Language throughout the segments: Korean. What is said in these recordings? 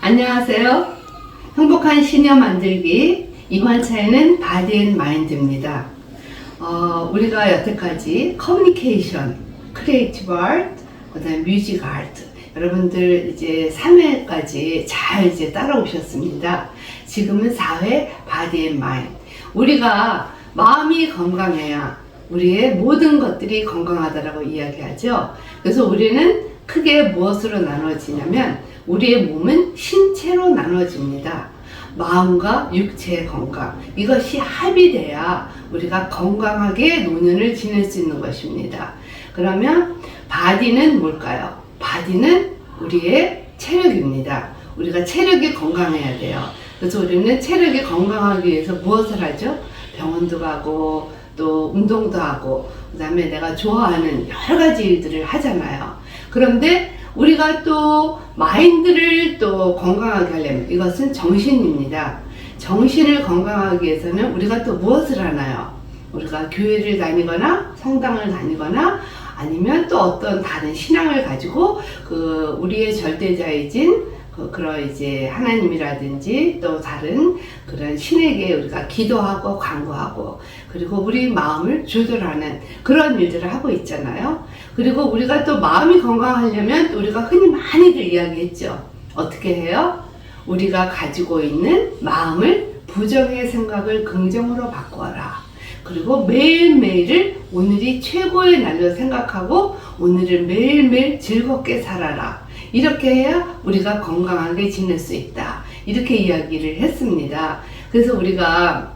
안녕하세요. 행복한 시니어 만들기 2관차에는 바디 앤 마인드입니다. 우리가 여태까지 커뮤니케이션, 크리에이티브 아트, 그다음에 뮤직 아트, 여러분들 이제 3회까지 잘 이제 따라오셨습니다. 지금은 4회 바디 앤 마인드. 우리가 마음이 건강해야 우리의 모든 것들이 건강하다라고 이야기하죠. 그래서 우리는 크게 무엇으로 나눠지냐면 우리의 몸은 신체로 나눠집니다. 마음과 육체의 건강, 이것이 합의돼야 우리가 건강하게 노년을 지낼 수 있는 것입니다. 그러면 바디는 뭘까요? 바디는 우리의 체력입니다. 우리가 체력이 건강해야 돼요. 그래서 우리는 체력이 건강하기 위해서 무엇을 하죠? 병원도 가고 또 운동도 하고 그 다음에 내가 좋아하는 여러 가지 일들을 하잖아요. 그런데 우리가 또 마인드를 또 건강하게 하려면 이것은 정신입니다. 정신을 건강하기 위해서는 우리가 또 무엇을 하나요? 우리가 교회를 다니거나 성당을 다니거나 아니면 또 어떤 다른 신앙을 가지고 우리의 절대자이진 그런 이제 하나님이라든지 또 다른 그런 신에게 우리가 기도하고 간구하고 그리고 우리 마음을 조절하는 그런 일들을 하고 있잖아요. 그리고 우리가 또 마음이 건강하려면 우리가 흔히 많이들 이야기했죠. 어떻게 해요? 우리가 가지고 있는 마음을 부정의 생각을 긍정으로 바꾸어라. 그리고 매일매일을 오늘이 최고의 날로 생각하고 오늘을 매일매일 즐겁게 살아라. 이렇게 해야 우리가 건강하게 지낼 수 있다. 이렇게 이야기를 했습니다. 그래서 우리가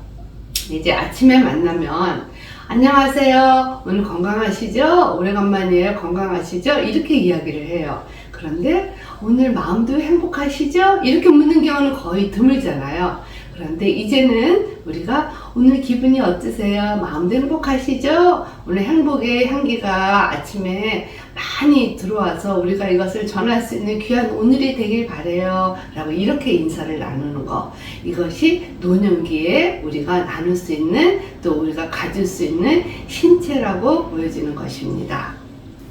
이제 아침에 만나면 안녕하세요. 오늘 건강하시죠? 오래간만이에요. 건강하시죠? 이렇게 이야기를 해요. 그런데 오늘 마음도 행복하시죠? 이렇게 묻는 경우는 거의 드물잖아요. 그런데 이제는 우리가 오늘 기분이 어떠세요? 마음도 행복하시죠? 오늘 행복의 향기가 아침에 많이 들어와서 우리가 이것을 전할 수 있는 귀한 오늘이 되길 바래요 라고 이렇게 인사를 나누는 거, 이것이 노년기에 우리가 나눌 수 있는 또 우리가 가질 수 있는 신체라고 보여지는 것입니다.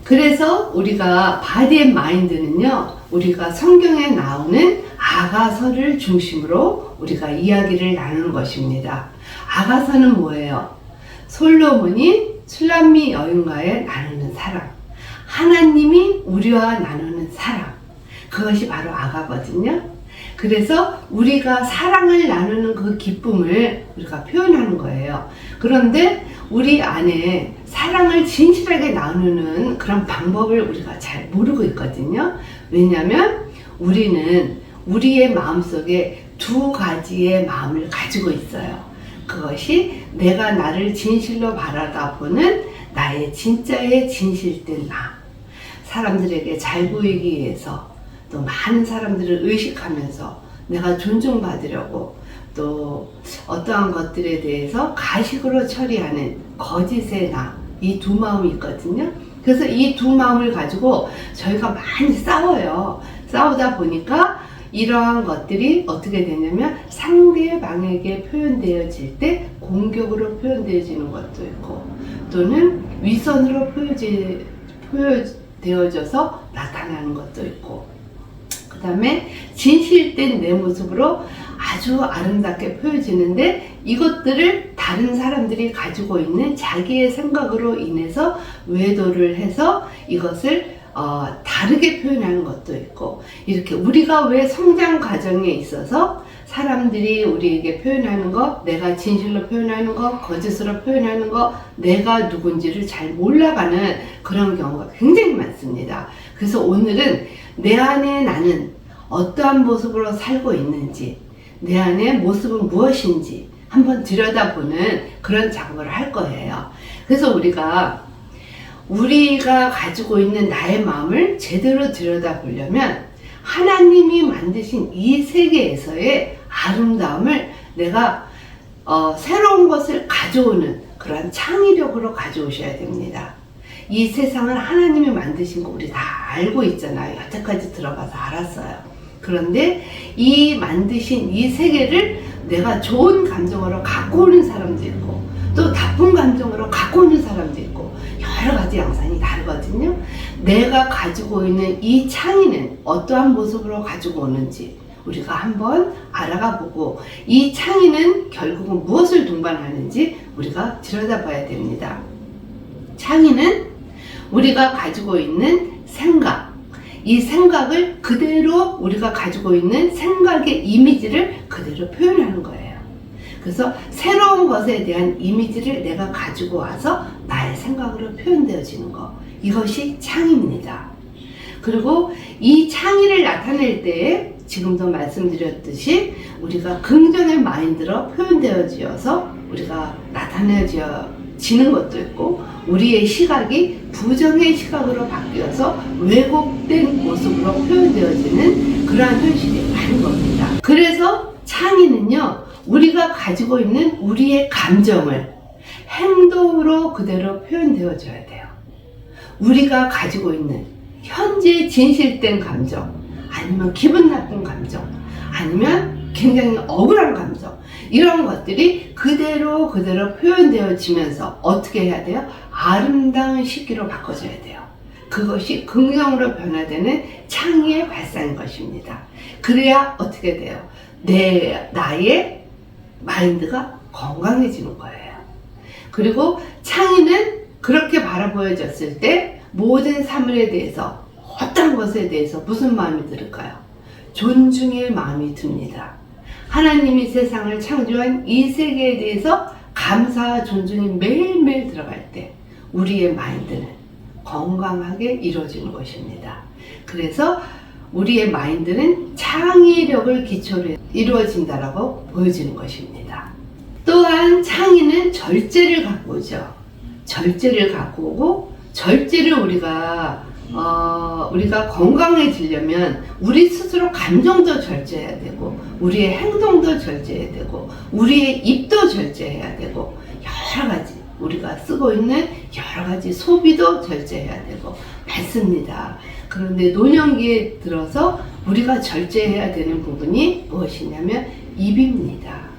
그래서 우리가 바디 앤 마인드는요, 우리가 성경에 나오는 아가서를 중심으로 우리가 이야기를 나누는 것입니다. 아가서는 뭐예요? 솔로몬이 술람미 여인과의 나누는 사랑, 하나님이 우리와 나누는 사랑, 그것이 바로 아가거든요. 그래서 우리가 사랑을 나누는 그 기쁨을 우리가 표현하는 거예요. 그런데 우리 안에 사랑을 진실하게 나누는 그런 방법을 우리가 잘 모르고 있거든요. 왜냐하면 우리는 우리의 마음속에 두 가지의 마음을 가지고 있어요. 그것이 내가 나를 진실로 바라다 보는 나의 진짜의 진실된 나, 사람들에게 잘 보이기 위해서 또 많은 사람들을 의식하면서 내가 존중받으려고 또 어떠한 것들에 대해서 가식으로 처리하는 거짓의 나, 이 두 마음이 있거든요. 그래서 이 두 마음을 가지고 저희가 많이 싸워요. 싸우다 보니까 이러한 것들이 어떻게 되냐면 상대방에게 표현되어질 때 공격으로 표현되어지는 것도 있고 또는 위선으로 표현되어져서 나타나는 것도 있고, 그 다음에 진실된 내 모습으로 아주 아름답게 보여지는데 이것들을 다른 사람들이 가지고 있는 자기의 생각으로 인해서 외도를 해서 이것을 다르게 표현하는 것도 있고, 이렇게 우리가 왜 성장 과정에 있어서 사람들이 우리에게 표현하는 거, 내가 진실로 표현하는 거, 거짓으로 표현하는 거, 내가 누군지를 잘 몰라가는 그런 경우가 굉장히 많습니다. 그래서 오늘은 내 안에 나는 어떠한 모습으로 살고 있는지, 내 안의 모습은 무엇인지 한번 들여다보는 그런 작업을 할 거예요. 그래서 우리가 가지고 있는 나의 마음을 제대로 들여다보려면 하나님이 만드신 이 세계에서의 아름다움을 내가 새로운 것을 가져오는 그런 창의력으로 가져오셔야 됩니다. 이 세상을 하나님이 만드신 거 우리 다 알고 있잖아요. 여태까지 들어봐서 알았어요. 그런데 이 만드신 이 세계를 내가 좋은 감정으로 갖고 오는 사람도 있고 또 나쁜 감정으로 갖고 오는 사람도 있고 여러 가지 양상이 다르거든요. 내가 가지고 있는 이 창의는 어떠한 모습으로 가지고 오는지 우리가 한번 알아가 보고 이 창의는 결국은 무엇을 동반하는지 우리가 들여다봐야 됩니다. 창의는 우리가 가지고 있는 생각, 이 생각을 그대로 우리가 가지고 있는 생각의 이미지를 그대로 표현하는 거예요. 그래서 새로운 것에 대한 이미지를 내가 가지고 와서 나의 생각으로 표현되어지는 것, 이것이 창의입니다. 그리고 이 창의를 나타낼 때에 지금도 말씀드렸듯이 우리가 긍정의 마인드로 표현되어져서 우리가 나타내지는 것도 있고, 우리의 시각이 부정의 시각으로 바뀌어서 왜곡된 모습으로 표현되어지는 그러한 현실이 많은 겁니다. 그래서 창의는요, 우리가 가지고 있는 우리의 감정을 행동으로 그대로 표현되어져야 돼요. 우리가 가지고 있는 현재 진실된 감정, 아니면 기분 나쁜 감정, 아니면 굉장히 억울한 감정, 이런 것들이 그대로 표현되어지면서 어떻게 해야 돼요? 아름다운 시기로 바꿔줘야 돼요. 그것이 긍정으로 변화되는 창의의 발상인 것입니다. 그래야 어떻게 돼요? 나의 마인드가 건강해지는 거예요. 그리고 창의는 그렇게 바라보여졌을 때 모든 사물에 대해서, 어떤 것에 대해서 무슨 마음이 들을까요? 존중의 마음이 듭니다. 하나님이 세상을 창조한 이 세계에 대해서 감사와 존중이 매일매일 들어갈 때 우리의 마인드는 건강하게 이루어지는 것입니다. 그래서 우리의 마인드는 창의력을 기초로 이루어진다라고 보여지는 것입니다. 또한 창의는 절제를 갖고 오죠. 절제를 갖고 오고, 절제를 우리가 건강해지려면 우리 스스로 감정도 절제해야 되고, 우리의 행동도 절제해야 되고, 우리의 입도 절제해야 되고, 여러 가지 우리가 쓰고 있는 여러 가지 소비도 절제해야 되고 많습니다. 그런데 노년기에 들어서 우리가 절제해야 되는 부분이 무엇이냐면 입입니다.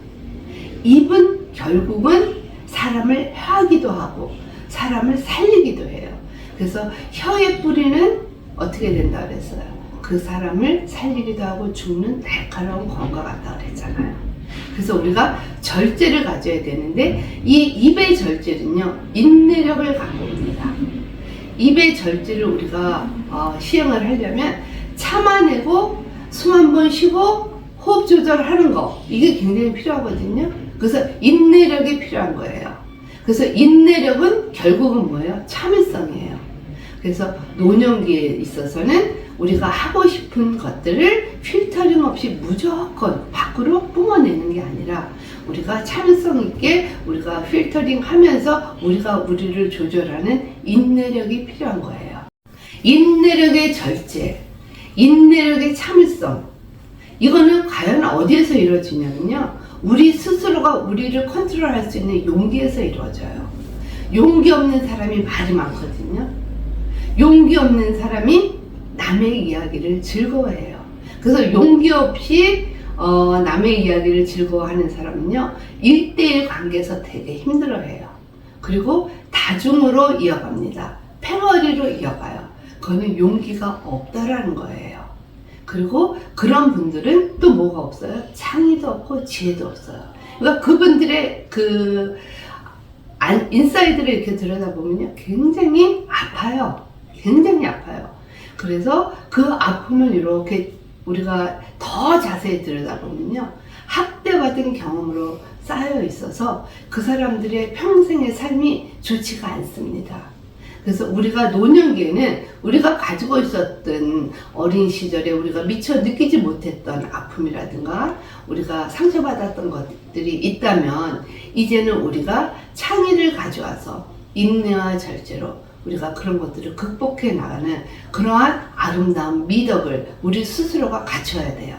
입은 결국은 사람을 해하기도 하고 사람을 살리기도 해요. 그래서 혀의 뿌리는 어떻게 된다 그랬어요? 그 사람을 살리기도 하고 죽는 날카로운 검과 같다 그랬잖아요. 그래서 우리가 절제를 가져야 되는데, 이 입의 절제는요, 인내력을 갖고 옵니다. 입의 절제를 우리가 시행을 하려면 참아내고 숨 한 번 쉬고 호흡 조절하는 거, 이게 굉장히 필요하거든요. 그래서 인내력이 필요한 거예요. 그래서 인내력은 결국은 뭐예요? 참을성이에요. 그래서 노년기에 있어서는 우리가 하고 싶은 것들을 필터링 없이 무조건 밖으로 뿜어내는 게 아니라 우리가 참을성 있게 우리가 필터링 하면서 우리가 우리를 조절하는 인내력이 필요한 거예요. 인내력의 절제, 인내력의 참을성, 이거는 과연 어디에서 이루어지냐면요, 우리 스스로가 우리를 컨트롤할 수 있는 용기에서 이루어져요. 용기 없는 사람이 말이 많거든요. 용기 없는 사람이 남의 이야기를 즐거워해요. 그래서 용기 없이 남의 이야기를 즐거워하는 사람은요, 1대1 관계에서 되게 힘들어해요. 그리고 다중으로 이어갑니다. 패거리로 이어가요. 그거는 용기가 없다라는 거예요. 그리고 그런 분들은 또 뭐가 없어요? 창의도 없고 지혜도 없어요. 그러니까 그분들의 인사이드를 이렇게 들여다보면요, 굉장히 아파요. 굉장히 아파요. 그래서 그 아픔을 이렇게 우리가 더 자세히 들여다보면요, 학대받은 경험으로 쌓여 있어서 그 사람들의 평생의 삶이 좋지가 않습니다. 그래서 우리가 노년기에는 우리가 가지고 있었던 어린 시절에 우리가 미처 느끼지 못했던 아픔이라든가 우리가 상처받았던 것들이 있다면, 이제는 우리가 창의를 가져와서 인내와 절제로 우리가 그런 것들을 극복해 나가는 그러한 아름다운 미덕을 우리 스스로가 갖춰야 돼요.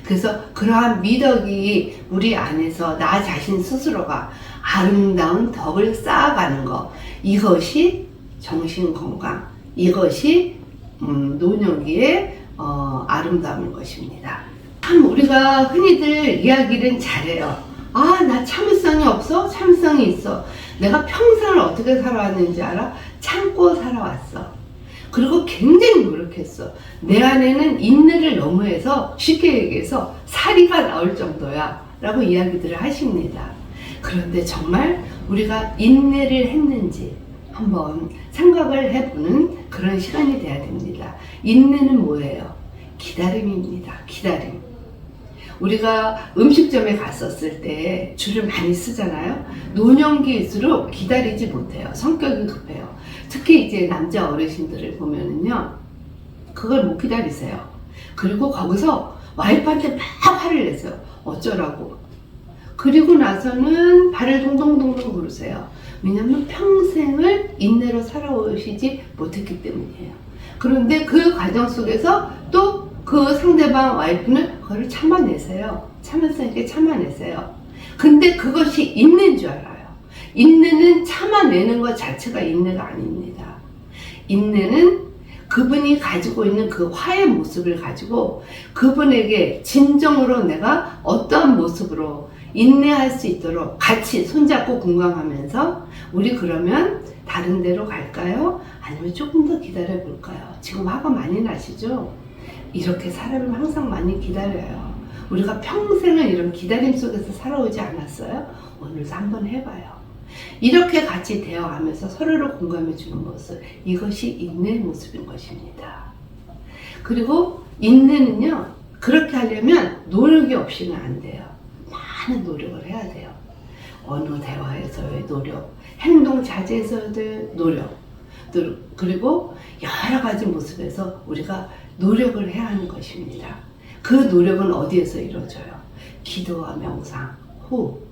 그래서 그러한 미덕이 우리 안에서 나 자신 스스로가 아름다운 덕을 쌓아가는 것, 이것이 정신건강, 이것이 노년기의 아름다움인 것입니다. 참 우리가 흔히들 이야기는 잘해요. 아, 나 참을성이 없어? 참을성이 있어. 내가 평생을 어떻게 살아왔는지 알아? 참고 살아왔어. 그리고 굉장히 노력했어. 내 안에는 인내를 너무해서 쉽게 얘기해서 사리가 나올 정도야 라고 이야기들을 하십니다. 그런데 정말 우리가 인내를 했는지 한번 생각을 해보는 그런 시간이 돼야 됩니다. 인내는 뭐예요? 기다림입니다. 기다림. 우리가 음식점에 갔었을 때 줄을 많이 쓰잖아요. 노년기일수록 기다리지 못해요. 성격이 급해요. 특히 이제 남자 어르신들을 보면은요, 그걸 못 기다리세요. 그리고 거기서 와이프한테 막 화를 내세요. 어쩌라고. 그리고 나서는 발을 동동동동 구르세요. 왜냐면 평생을 인내로 살아오시지 못했기 때문이에요. 그런데 그 과정 속에서 또 그 상대방 와이프는 그거를 참아내세요. 참을성 있게 참아내세요. 근데 그것이 인내인 줄 알아요. 인내는 참아내는 것 자체가 인내가 아닙니다. 인내는 그분이 가지고 있는 그 화의 모습을 가지고 그분에게 진정으로 내가 어떠한 모습으로 인내할 수 있도록 같이 손잡고 공감하면서 우리 그러면 다른 데로 갈까요? 아니면 조금 더 기다려 볼까요? 지금 화가 많이 나시죠? 이렇게 사람을 항상 많이 기다려요. 우리가 평생을 이런 기다림 속에서 살아오지 않았어요? 오늘도 한번 해봐요. 이렇게 같이 대화하면서 서로를 공감해주는 모습, 이것이 인내의 모습인 것입니다. 그리고 인내는요, 그렇게 하려면 노력이 없이는 안 돼요. 많은 노력을 해야 돼요. 언어 대화에서의 노력, 행동 자제에서의 노력, 그리고 여러 가지 모습에서 우리가 노력을 해야 하는 것입니다. 그 노력은 어디에서 이루어져요? 기도와 명상, 호흡,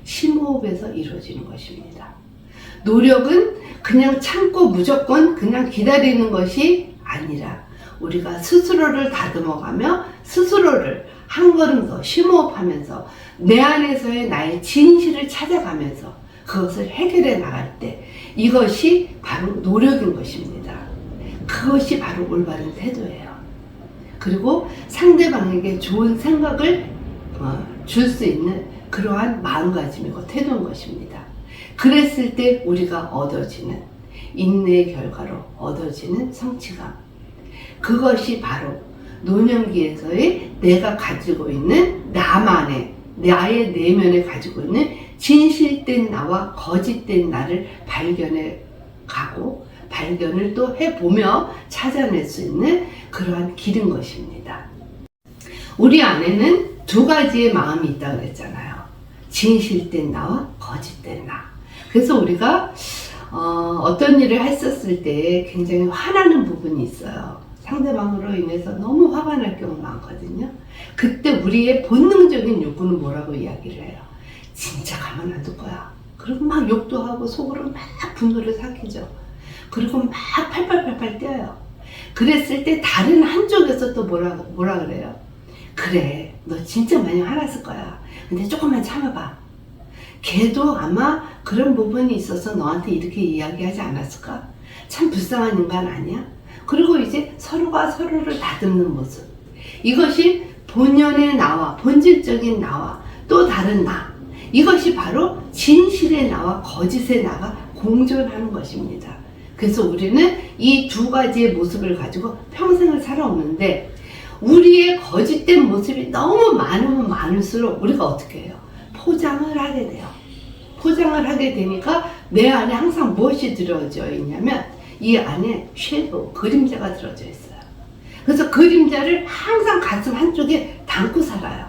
심호흡에서 이루어지는 것입니다. 노력은 그냥 참고 무조건 그냥 기다리는 것이 아니라 우리가 스스로를 다듬어가며 스스로를 한 걸음 더 심호흡하면서 내 안에서의 나의 진실을 찾아가면서 그것을 해결해 나갈 때 이것이 바로 노력인 것입니다. 그것이 바로 올바른 태도예요. 그리고 상대방에게 좋은 생각을 줄 수 있는 그러한 마음가짐이고 태도인 것입니다. 그랬을 때 우리가 얻어지는 인내의 결과로 얻어지는 성취감, 그것이 바로 노년기에서의 내가 가지고 있는 나만의 나의 내면에 가지고 있는 진실된 나와 거짓된 나를 발견해 가고 발견을 또 해보며 찾아낼 수 있는 그러한 길인 것입니다. 우리 안에는 두 가지의 마음이 있다고 그랬잖아요. 진실된 나와 거짓된 나. 그래서 우리가 어떤 일을 했었을 때 굉장히 화나는 부분이 있어요. 상대방으로 인해서 너무 화가 날 경우가 많거든요. 그때 우리의 본능적인 욕구는 뭐라고 이야기를 해요? 진짜 가만 안 둘 거야. 그리고 막 욕도 하고 속으로 막 분노를 삭히죠. 그리고 막 팔팔팔팔 뛰어요. 그랬을 때 다른 한쪽에서 또 뭐라 그래요? 그래, 너 진짜 많이 화났을 거야. 근데 조금만 참아봐. 걔도 아마 그런 부분이 있어서 너한테 이렇게 이야기하지 않았을까? 참 불쌍한 인간 아니야? 그리고 이제 서로가 서로를 다듬는 모습. 이것이 본연의 나와, 본질적인 나와 또 다른 나. 이것이 바로 진실의 나와 거짓의 나가 공존하는 것입니다. 그래서 우리는 이 두 가지의 모습을 가지고 평생을 살아오는데 우리의 거짓된 모습이 너무 많으면 많을수록 우리가 어떻게 해요? 포장을 하게 돼요. 포장을 하게 되니까 내 안에 항상 무엇이 들어져 있냐면 이 안에 섀도우, 그림자가 들어져 있어요. 그래서 그림자를 항상 가슴 한쪽에 담고 살아요.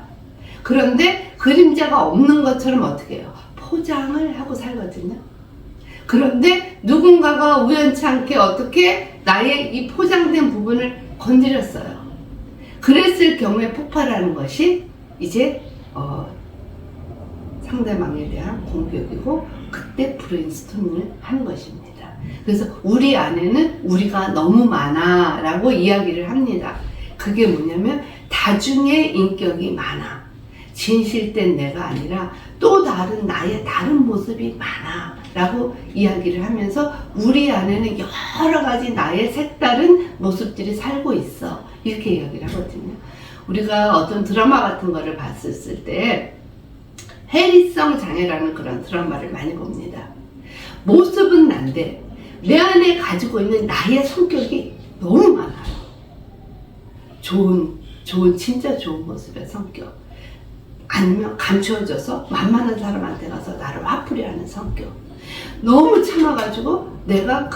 그런데 그림자가 없는 것처럼 어떻게 해요? 포장을 하고 살거든요. 그런데 누군가가 우연치 않게 어떻게 나의 이 포장된 부분을 건드렸어요. 그랬을 경우에 폭발하는 것이 이제 상대방에 대한 공격이고 그때 브레인스토밍을 하는 것입니다. 그래서 우리 안에는 우리가 너무 많아 라고 이야기를 합니다. 그게 뭐냐면 다중의 인격이 많아. 진실된 내가 아니라 또 다른 나의 다른 모습이 많아 라고 이야기를 하면서 우리 안에는 여러 가지 나의 색다른 모습들이 살고 있어. 이렇게 이야기를 하거든요. 우리가 어떤 드라마 같은 거를 봤을 때 해리성 장애라는 그런 드라마를 많이 봅니다. 모습은 난데 내 안에 가지고 있는 나의 성격이 너무 많아요. 진짜 좋은 모습의 성격. 아니면 감추어져서 만만한 사람한테 가서 나를 화풀이 하는 성격. 너무 참아가지고 내가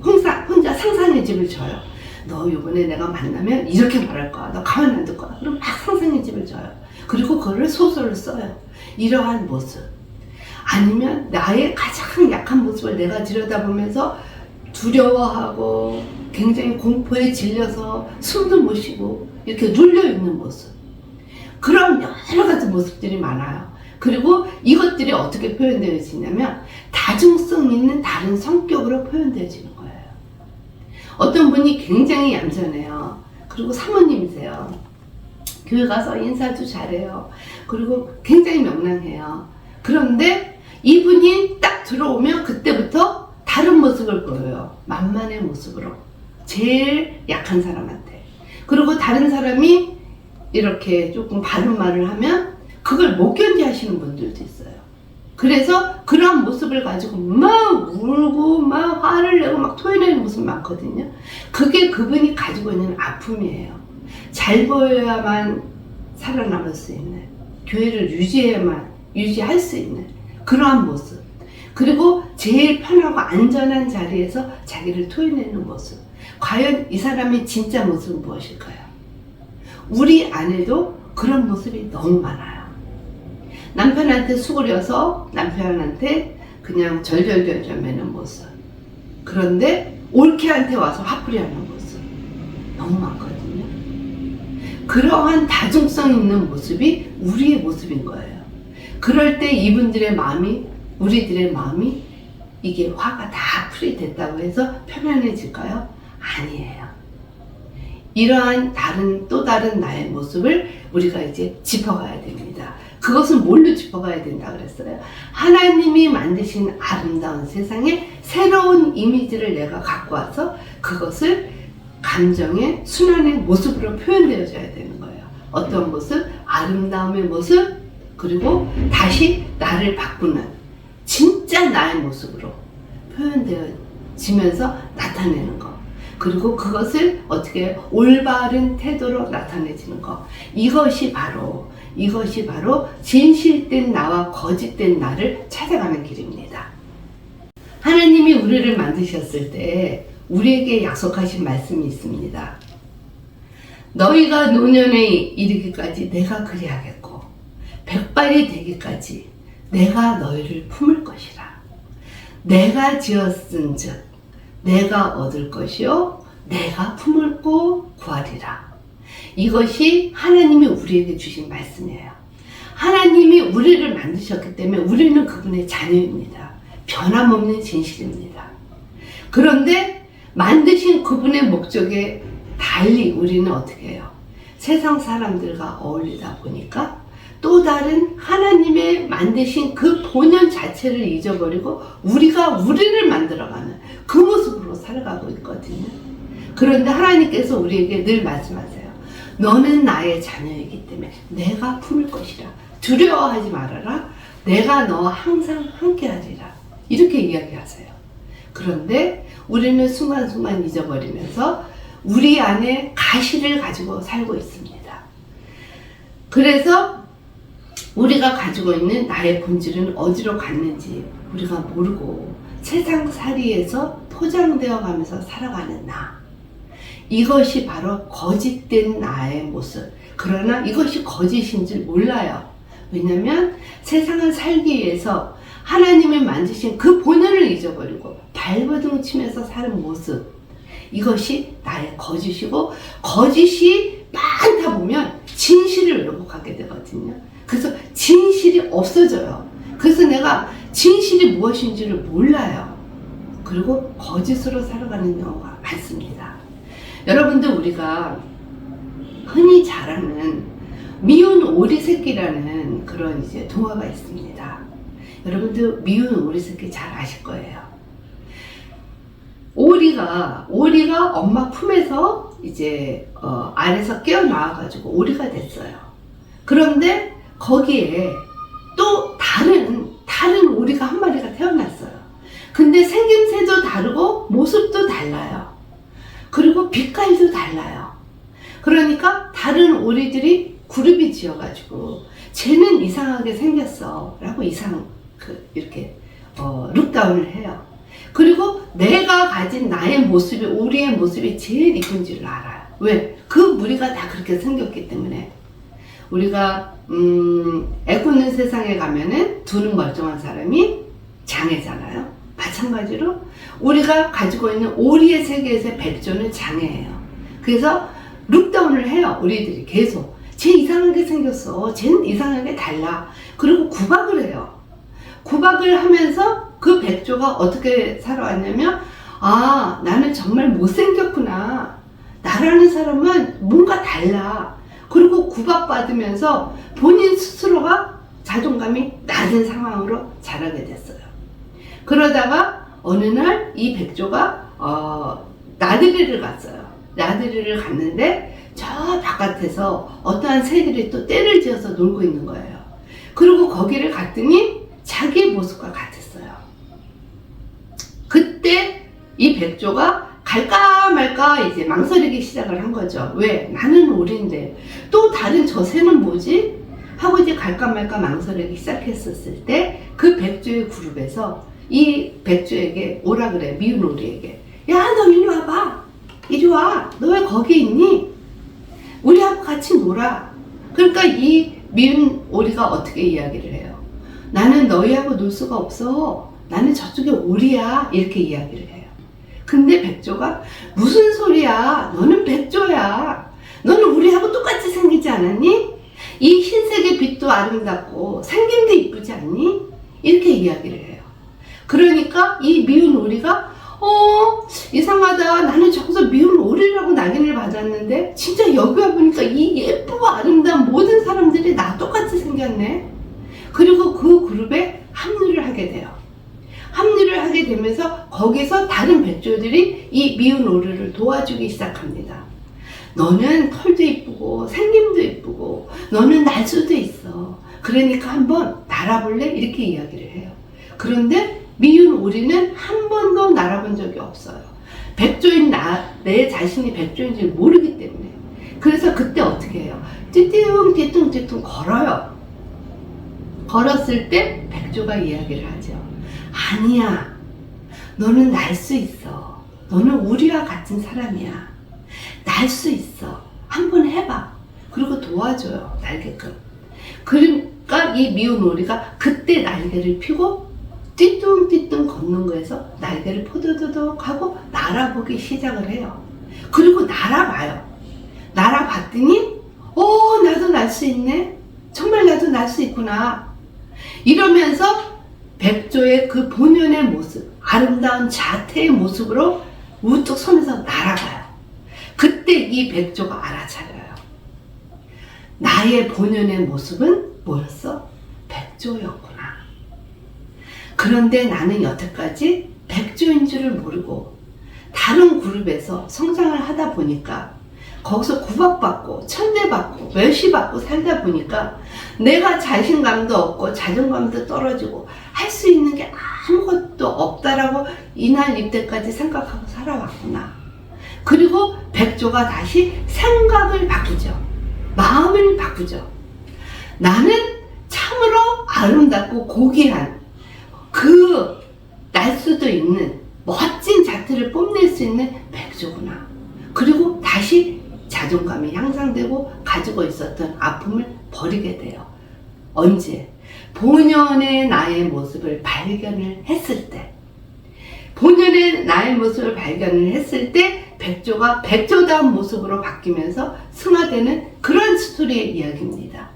혼자 상상의 집을 져요. 너 이번에 내가 만나면 이렇게 말할 거야. 너 가만 안 둘 거야. 그럼 막 상상의 집을 져요. 그리고 그거를 소설로 써요. 이러한 모습. 아니면 나의 가장 약한 모습을 내가 들여다보면서 두려워하고 굉장히 공포에 질려서 숨도 못 쉬고 이렇게 눌려있는 모습. 그런 여러 가지 모습들이 많아요. 그리고 이것들이 어떻게 표현되어지냐면 다중성 있는 다른 성격으로 표현되어지는 거예요. 어떤 분이 굉장히 얌전해요. 그리고 사모님이세요. 교회 가서 인사도 잘해요. 그리고 굉장히 명랑해요. 그런데 이분이 딱 들어오면 그때부터 다른 모습을 보여요. 만만의 모습으로. 제일 약한 사람한테. 그리고 다른 사람이 이렇게 조금 바른 말을 하면 그걸 못 견디 하시는 분들도 있어요. 그래서 그런 모습을 가지고 막 울고 막 화를 내고 막 토해내는 모습이 많거든요. 그게 그분이 가지고 있는 아픔이에요. 잘 보여야만 살아남을 수 있는, 교회를 유지할 수 있는 그러한 모습. 그리고 제일 편하고 안전한 자리에서 자기를 토해내는 모습. 과연 이 사람의 진짜 모습은 무엇일까요? 우리 안에도 그런 모습이 너무 많아요. 남편한테 수그려서 남편한테 그냥 절절절절 매는 모습. 그런데 올케한테 와서 화풀이 하는 모습. 너무 많거든요. 그러한 다중성 있는 모습이 우리의 모습인 거예요. 그럴 때 이분들의 마음이, 우리들의 마음이 이게 화가 다 풀이됐다고 해서 편안해질까요? 아니에요. 이러한 또 다른 나의 모습을 우리가 이제 짚어가야 됩니다. 그것은 뭘로 짚어가야 된다 그랬어요? 하나님이 만드신 아름다운 세상에 새로운 이미지를 내가 갖고 와서 그것을 감정의 순환의 모습으로 표현되어져야 되는 거예요. 어떤 모습? 아름다움의 모습, 그리고 다시 나를 바꾸는 진짜 나의 모습으로 표현되어지면서 나타내는 거. 그리고 그것을 어떻게 올바른 태도로 나타내지는 거. 이것이 바로 진실된 나와 거짓된 나를 찾아가는 길입니다. 하나님이 우리를 만드셨을 때 우리에게 약속하신 말씀이 있습니다. 너희가 노년에 이르기까지 내가 그리하겠고 백발이 되기까지 내가 너희를 품을 것이라. 내가 지었은즉 내가 얻을 것이요 내가 품을고 구하리라. 이것이 하나님이 우리에게 주신 말씀이에요. 하나님이 우리를 만드셨기 때문에 우리는 그분의 자녀입니다. 변함없는 진실입니다. 그런데 만드신 그분의 목적에 달리 우리는 어떻게 해요? 세상 사람들과 어울리다 보니까 또 다른 하나님의 만드신 그 본연 자체를 잊어버리고 우리가 우리를 만들어가는 그 모습으로 살아가고 있거든요. 그런데 하나님께서 우리에게 늘 말씀하세요. 너는 나의 자녀이기 때문에 내가 품을 것이라. 두려워하지 말아라. 내가 너와 항상 함께하리라. 이렇게 이야기하세요. 그런데 우리는 순간순간 잊어버리면서 우리 안에 가시를 가지고 살고 있습니다. 그래서 우리가 가지고 있는 나의 본질은 어디로 갔는지 우리가 모르고 세상살이에서 포장되어 가면서 살아가는 나. 이것이 바로 거짓된 나의 모습. 그러나 이것이 거짓인 줄 몰라요. 왜냐하면 세상을 살기 위해서 하나님이 만드신 그 본연을 잊어버리고 발버둥 치면서 사는 모습. 이것이 나의 거짓이고 거짓이 많다 보면 진실을 왜곡하게 되거든요. 그래서 진실이 없어져요. 그래서 내가 진실이 무엇인지를 몰라요. 그리고 거짓으로 살아가는 경우가 많습니다. 여러분들 우리가 흔히 잘 아는 미운 오리 새끼라는 그런 이제 동화가 있습니다. 여러분들 미운 오리 새끼 잘 아실 거예요. 오리가 엄마 품에서 이제 알에서 깨어나와가지고 오리가 됐어요. 그런데 거기에 또 다른 오리가 한 마리가 태어났어요. 그 근데 생김새도 다르고 모습도 달라요. 그리고 빛깔도 달라요. 그러니까 다른 오리들이 그룹이 지어가지고 쟤는 이상하게 생겼어 라고 이렇게 룩다운을 해요. 그리고 내가 가진 나의 모습이, 오리의 모습이 제일 이쁜 줄 알아요. 왜? 그 무리가 다 그렇게 생겼기 때문에. 우리가 애 굽는 세상에 가면은 두는 멀쩡한 사람이 장애잖아요. 마찬가지로 우리가 가지고 있는 오리의 세계에서의 백조는 장애예요. 그래서 룩다운을 해요. 우리들이 계속 쟤 이상하게 생겼어, 쟤는 이상하게 달라. 그리고 구박을 해요. 구박을 하면서 그 백조가 어떻게 살아왔냐면, 아, 나는 정말 못생겼구나, 나라는 사람은 뭔가 달라. 그리고 구박받으면서 본인 스스로가 자존감이 낮은 상황으로 자라게 됐어요. 그러다가 어느 날 이 백조가 나들이를 갔어요. 나들이를 갔는데 저 바깥에서 어떠한 새들이 또 떼를 지어서 놀고 있는 거예요. 그리고 거기를 갔더니 자기의 모습과 같았어요. 그때 이 백조가 갈까 말까 이제 망설이기 시작을 한 거죠. 왜? 나는 오리인데 또 다른 저 새는 뭐지? 하고 이제 갈까 말까 망설이기 시작했었을 때 그 백조의 그룹에서 이 백조에게 오라 그래. 미운 오리에게. 야, 너 이리 와봐. 이리 와. 너 왜 거기 있니? 우리하고 같이 놀아. 그러니까 이 미운 오리가 어떻게 이야기를 해요? 나는 너희하고 놀 수가 없어. 나는 저쪽에 오리야. 이렇게 이야기를 해요. 근데 백조가 무슨 소리야? 너는 백조야. 너는 우리하고 똑같이 생기지 않았니? 이 흰색의 빛도 아름답고 생김도 이쁘지 않니? 이렇게 이야기를 해요. 그러니까 이 미운 오리가 이상하다. 나는 저기서 미운 오리라고 낙인을 받았는데 진짜 여기 와보니까 이 예쁘고 아름다운 모든 사람들이 나 똑같이 생겼네. 그리고 그 그룹에 합류를 하게 돼요. 합류를 하게 되면서 거기서 다른 백조들이 이 미운 오리를 도와주기 시작합니다. 너는 털도 이쁘고 생김도 이쁘고 너는 날 수도 있어. 그러니까 한번 날아볼래? 이렇게 이야기를 해요. 그런데 미운 오리는 한 번도 날아본 적이 없어요. 백조인 내 자신이 백조인지 모르기 때문에. 그래서 그때 어떻게 해요? 띠뚱 걸어요. 걸었을 때 백조가 이야기를 하죠. 아니야, 너는 날 수 있어. 너는 우리와 같은 사람이야. 날 수 있어. 한번 해봐. 그리고 도와줘요, 날게끔. 그러니까 이 미운 오리가 그때 날개를 피고 띠뚱띠뚱 걷는 거에서 날개를 포도도독 하고 날아보기 시작을 해요. 그리고 날아봐요. 날아봤더니 나도 날 수 있네. 정말 나도 날 수 있구나. 이러면서 백조의 그 본연의 모습, 아름다운 자태의 모습으로 우뚝 서면서 날아가요. 그때 이 백조가 알아차려요. 나의 본연의 모습은 뭐였어? 백조였구나. 그런데 나는 여태까지 백조인 줄을 모르고 다른 그룹에서 성장을 하다 보니까 거기서 구박받고 천대받고 멸시받고 살다 보니까 내가 자신감도 없고 자존감도 떨어지고 할 수 있는 게 아무것도 없다라고 이날 이때까지 생각하고 살아왔구나. 그리고 백조가 다시 생각을 바꾸죠. 마음을 바꾸죠. 나는 참으로 아름답고 고귀한 날 수도 있는 멋진 자태를 뽐낼 수 있는 백조구나. 그리고 다시 자존감이 향상되고 가지고 있었던 아픔을 버리게 돼요. 언제? 본연의 나의 모습을 발견을 했을 때. 본연의 나의 모습을 발견을 했을 때 백조가 백조다운 모습으로 바뀌면서 승화되는 그런 스토리의 이야기입니다.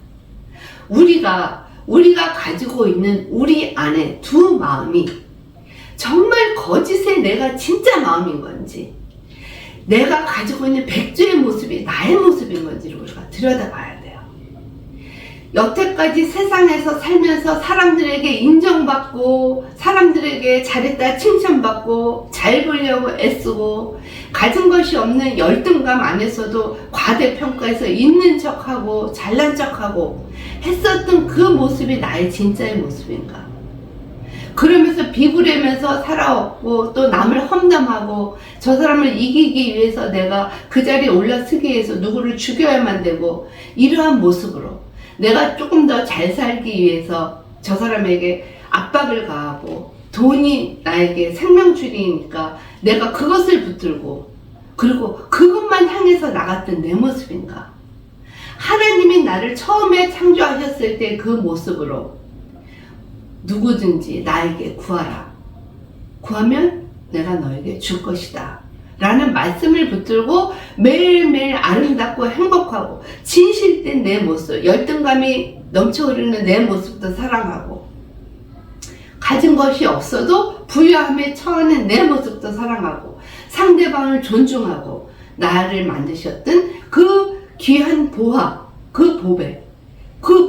우리가 가지고 있는 우리 안에 두 마음이 정말 거짓의 내가 진짜 마음인 건지, 내가 가지고 있는 백조의 모습이 나의 모습인 건지를 우리가 들여다봐야 돼요. 여태까지 세상에서 살면서 사람들에게 인정받고 사람들에게 잘했다 칭찬받고 잘 보려고 애쓰고 가진 것이 없는 열등감 안에서도 과대평가해서 있는 척하고 잘난 척하고 했었던 그 모습이 나의 진짜의 모습인가? 그러면서 비굴하면서 살아왔고 또 남을 험담하고 저 사람을 이기기 위해서 내가 그 자리에 올라서기 위해서 누구를 죽여야만 되고 이러한 모습으로 내가 조금 더 잘 살기 위해서 저 사람에게 압박을 가하고 돈이 나에게 생명줄이니까 내가 그것을 붙들고 그리고 그것만 향해서 나갔던 내 모습인가? 하나님이 나를 처음에 창조하셨을 때 그 모습으로 누구든지 나에게 구하라. 구하면 내가 너에게 줄 것이다. 라는 말씀을 붙들고 매일매일 아름답고 행복하고 진실된 내 모습, 열등감이 넘쳐흐르는 내 모습도 사랑하고 가진 것이 없어도 부유함에 처하는 내 모습도 사랑하고 상대방을 존중하고 나를 만드셨던 그 귀한 보화, 그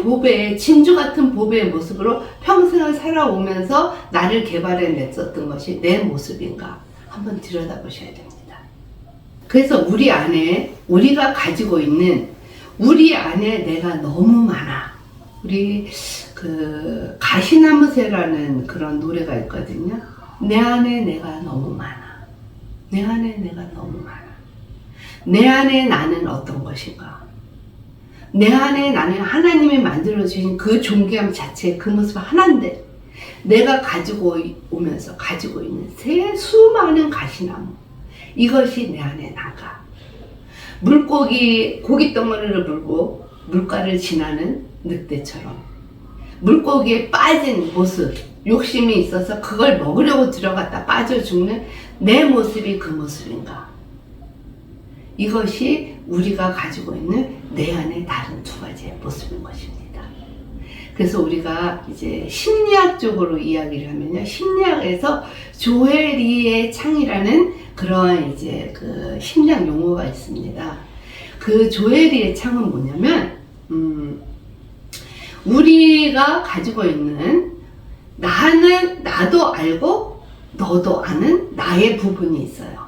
보배의 진주 같은 보배의 모습으로 평생을 살아오면서 나를 개발해냈었던 것이 내 모습인가 한번 들여다보셔야 됩니다. 그래서 우리 안에 우리가 가지고 있는 우리 안에 내가 너무 많아. 우리 그 가시나무새라는 그런 노래가 있거든요. 내 안에 내가 너무 많아. 내 안에 내가 너무 많아. 내 안에 나는 어떤 것인가? 내 안에 나는 하나님이 만들어주신 그 존귀함 자체, 그 모습 하나인데 내가 가지고 오면서 가지고 있는 수많은 가시나무, 이것이 내 안에 나가. 물고기 고깃덩어리를 물고 물가를 지나는 늑대처럼 물고기에 빠진 모습, 욕심이 있어서 그걸 먹으려고 들어갔다 빠져 죽는 내 모습이 그 모습인가? 이것이 우리가 가지고 있는 내 안의 다른 두 가지의 모습인 것입니다. 그래서 우리가 이제 심리학적으로 이야기를 하면요, 심리학에서 조에리의 창이라는 그런 이제 그 심리학 용어가 있습니다. 그 조에리의 창은 뭐냐면, 우리가 가지고 있는 나도 알고 너도 아는 나의 부분이 있어요.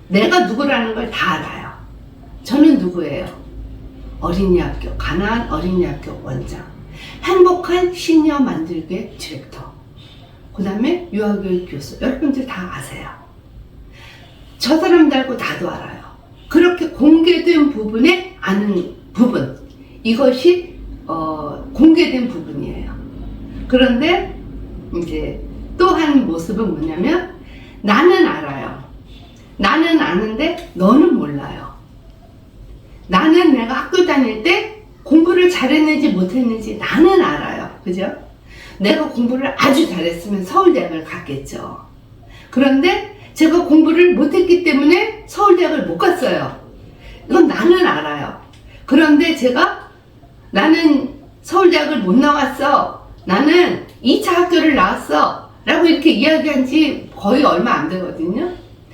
내가 누구라는 걸 다 알아요. 저는 누구예요? 어린이학교, 가나안 어린이학교 원장, 행복한 시니어 만들기 디렉터, 그 다음에 유아교육 교수. 여러분들 다 아세요. 저 사람들하고 나도 알아요. 그렇게 공개된 부분에 아는 부분, 이것이 공개된 부분이에요. 그런데 이제 또 한 모습은 뭐냐면, 나는 알아요. 나는 아는데 너는 몰라요. 나는 내가 학교 다닐 때 공부를 잘했는지 못했는지 나는 알아요. 그죠? 내가 공부를 아주 잘했으면 서울대학을 갔겠죠. 그런데 제가 공부를 못했기 때문에 서울대학을 못 갔어요. 이건 나는 알아요. 그런데 나는 서울대학을 못 나왔어. 나는 2차 학교를 나왔어. 라고 이렇게 이야기한 지 거의 얼마 안 되거든요.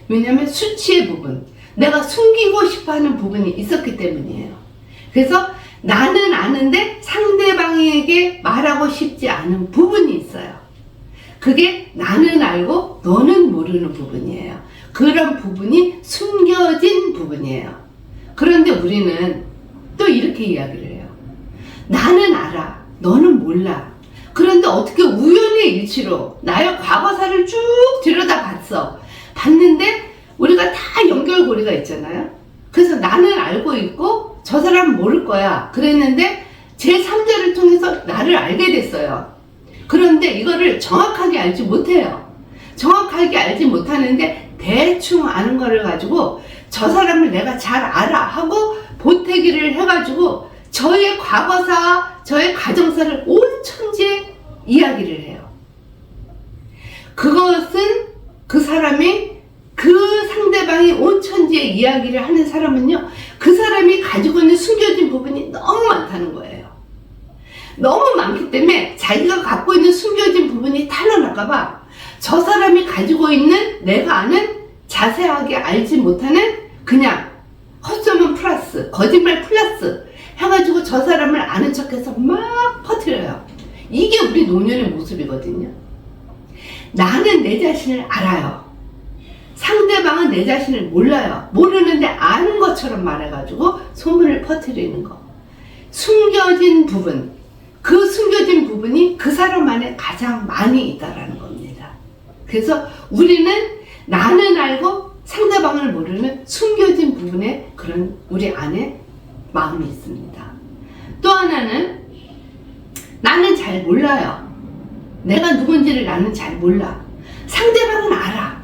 왜냐하면 수치의 부분, 내가 숨기고 싶어하는 부분이 있었기 때문이에요. 그래서 나는 아는데 상대방에게 말하고 싶지 않은 부분이 있어요. 그게 나는 알고 너는 모르는 부분이에요. 그런 부분이 숨겨진 부분이에요. 그런데 우리는 또 이렇게 이야기를 해요. 나는 알아, 너는 몰라. 그런데 어떻게 우연의 일치로 나의 과거사를 쭉 들여다봤어. 봤는데 우리가 다 연결고리가 있잖아요. 그래서 나는 알고 있고 저 사람은 모를 거야 그랬는데 제3자를 통해서 나를 알게 됐어요. 그런데 이거를 정확하게 알지 못해요. 정확하게 알지 못하는데 대충 아는 거를 가지고 저 사람을 내가 잘 알아 하고 보태기를 해가지고 저의 과거사, 저의 가정사를 온 천지에 이야기를 해요. 그것은 그 사람이, 그 상대방이 온 천지에 이야기를 하는 사람은요, 그 사람이 가지고 있는 숨겨진 부분이 너무 많다는 거예요. 너무 많기 때문에 자기가 갖고 있는 숨겨진 부분이 탄로날까봐 저 사람이 가지고 있는 내가 아는 자세하게 알지 못하는 그냥 헛소문 플러스 거짓말 플러스 해가지고 저 사람을 아는 척해서 막 퍼뜨려요. 이게 우리 노년의 모습이거든요. 나는 내 자신을 알아요. 상대방은 내 자신을 몰라요. 모르는데 아는 것처럼 말해가지고 소문을 퍼뜨리는 거. 숨겨진 부분, 그 숨겨진 부분이 그 사람 안에 가장 많이 있다라는 겁니다. 그래서 우리는 나는 알고 상대방을 모르는 숨겨진 부분에 그런 우리 안에 마음이 있습니다. 또 하나는 나는 잘 몰라요. 내가 누군지를 나는 잘 몰라. 상대방은 알아.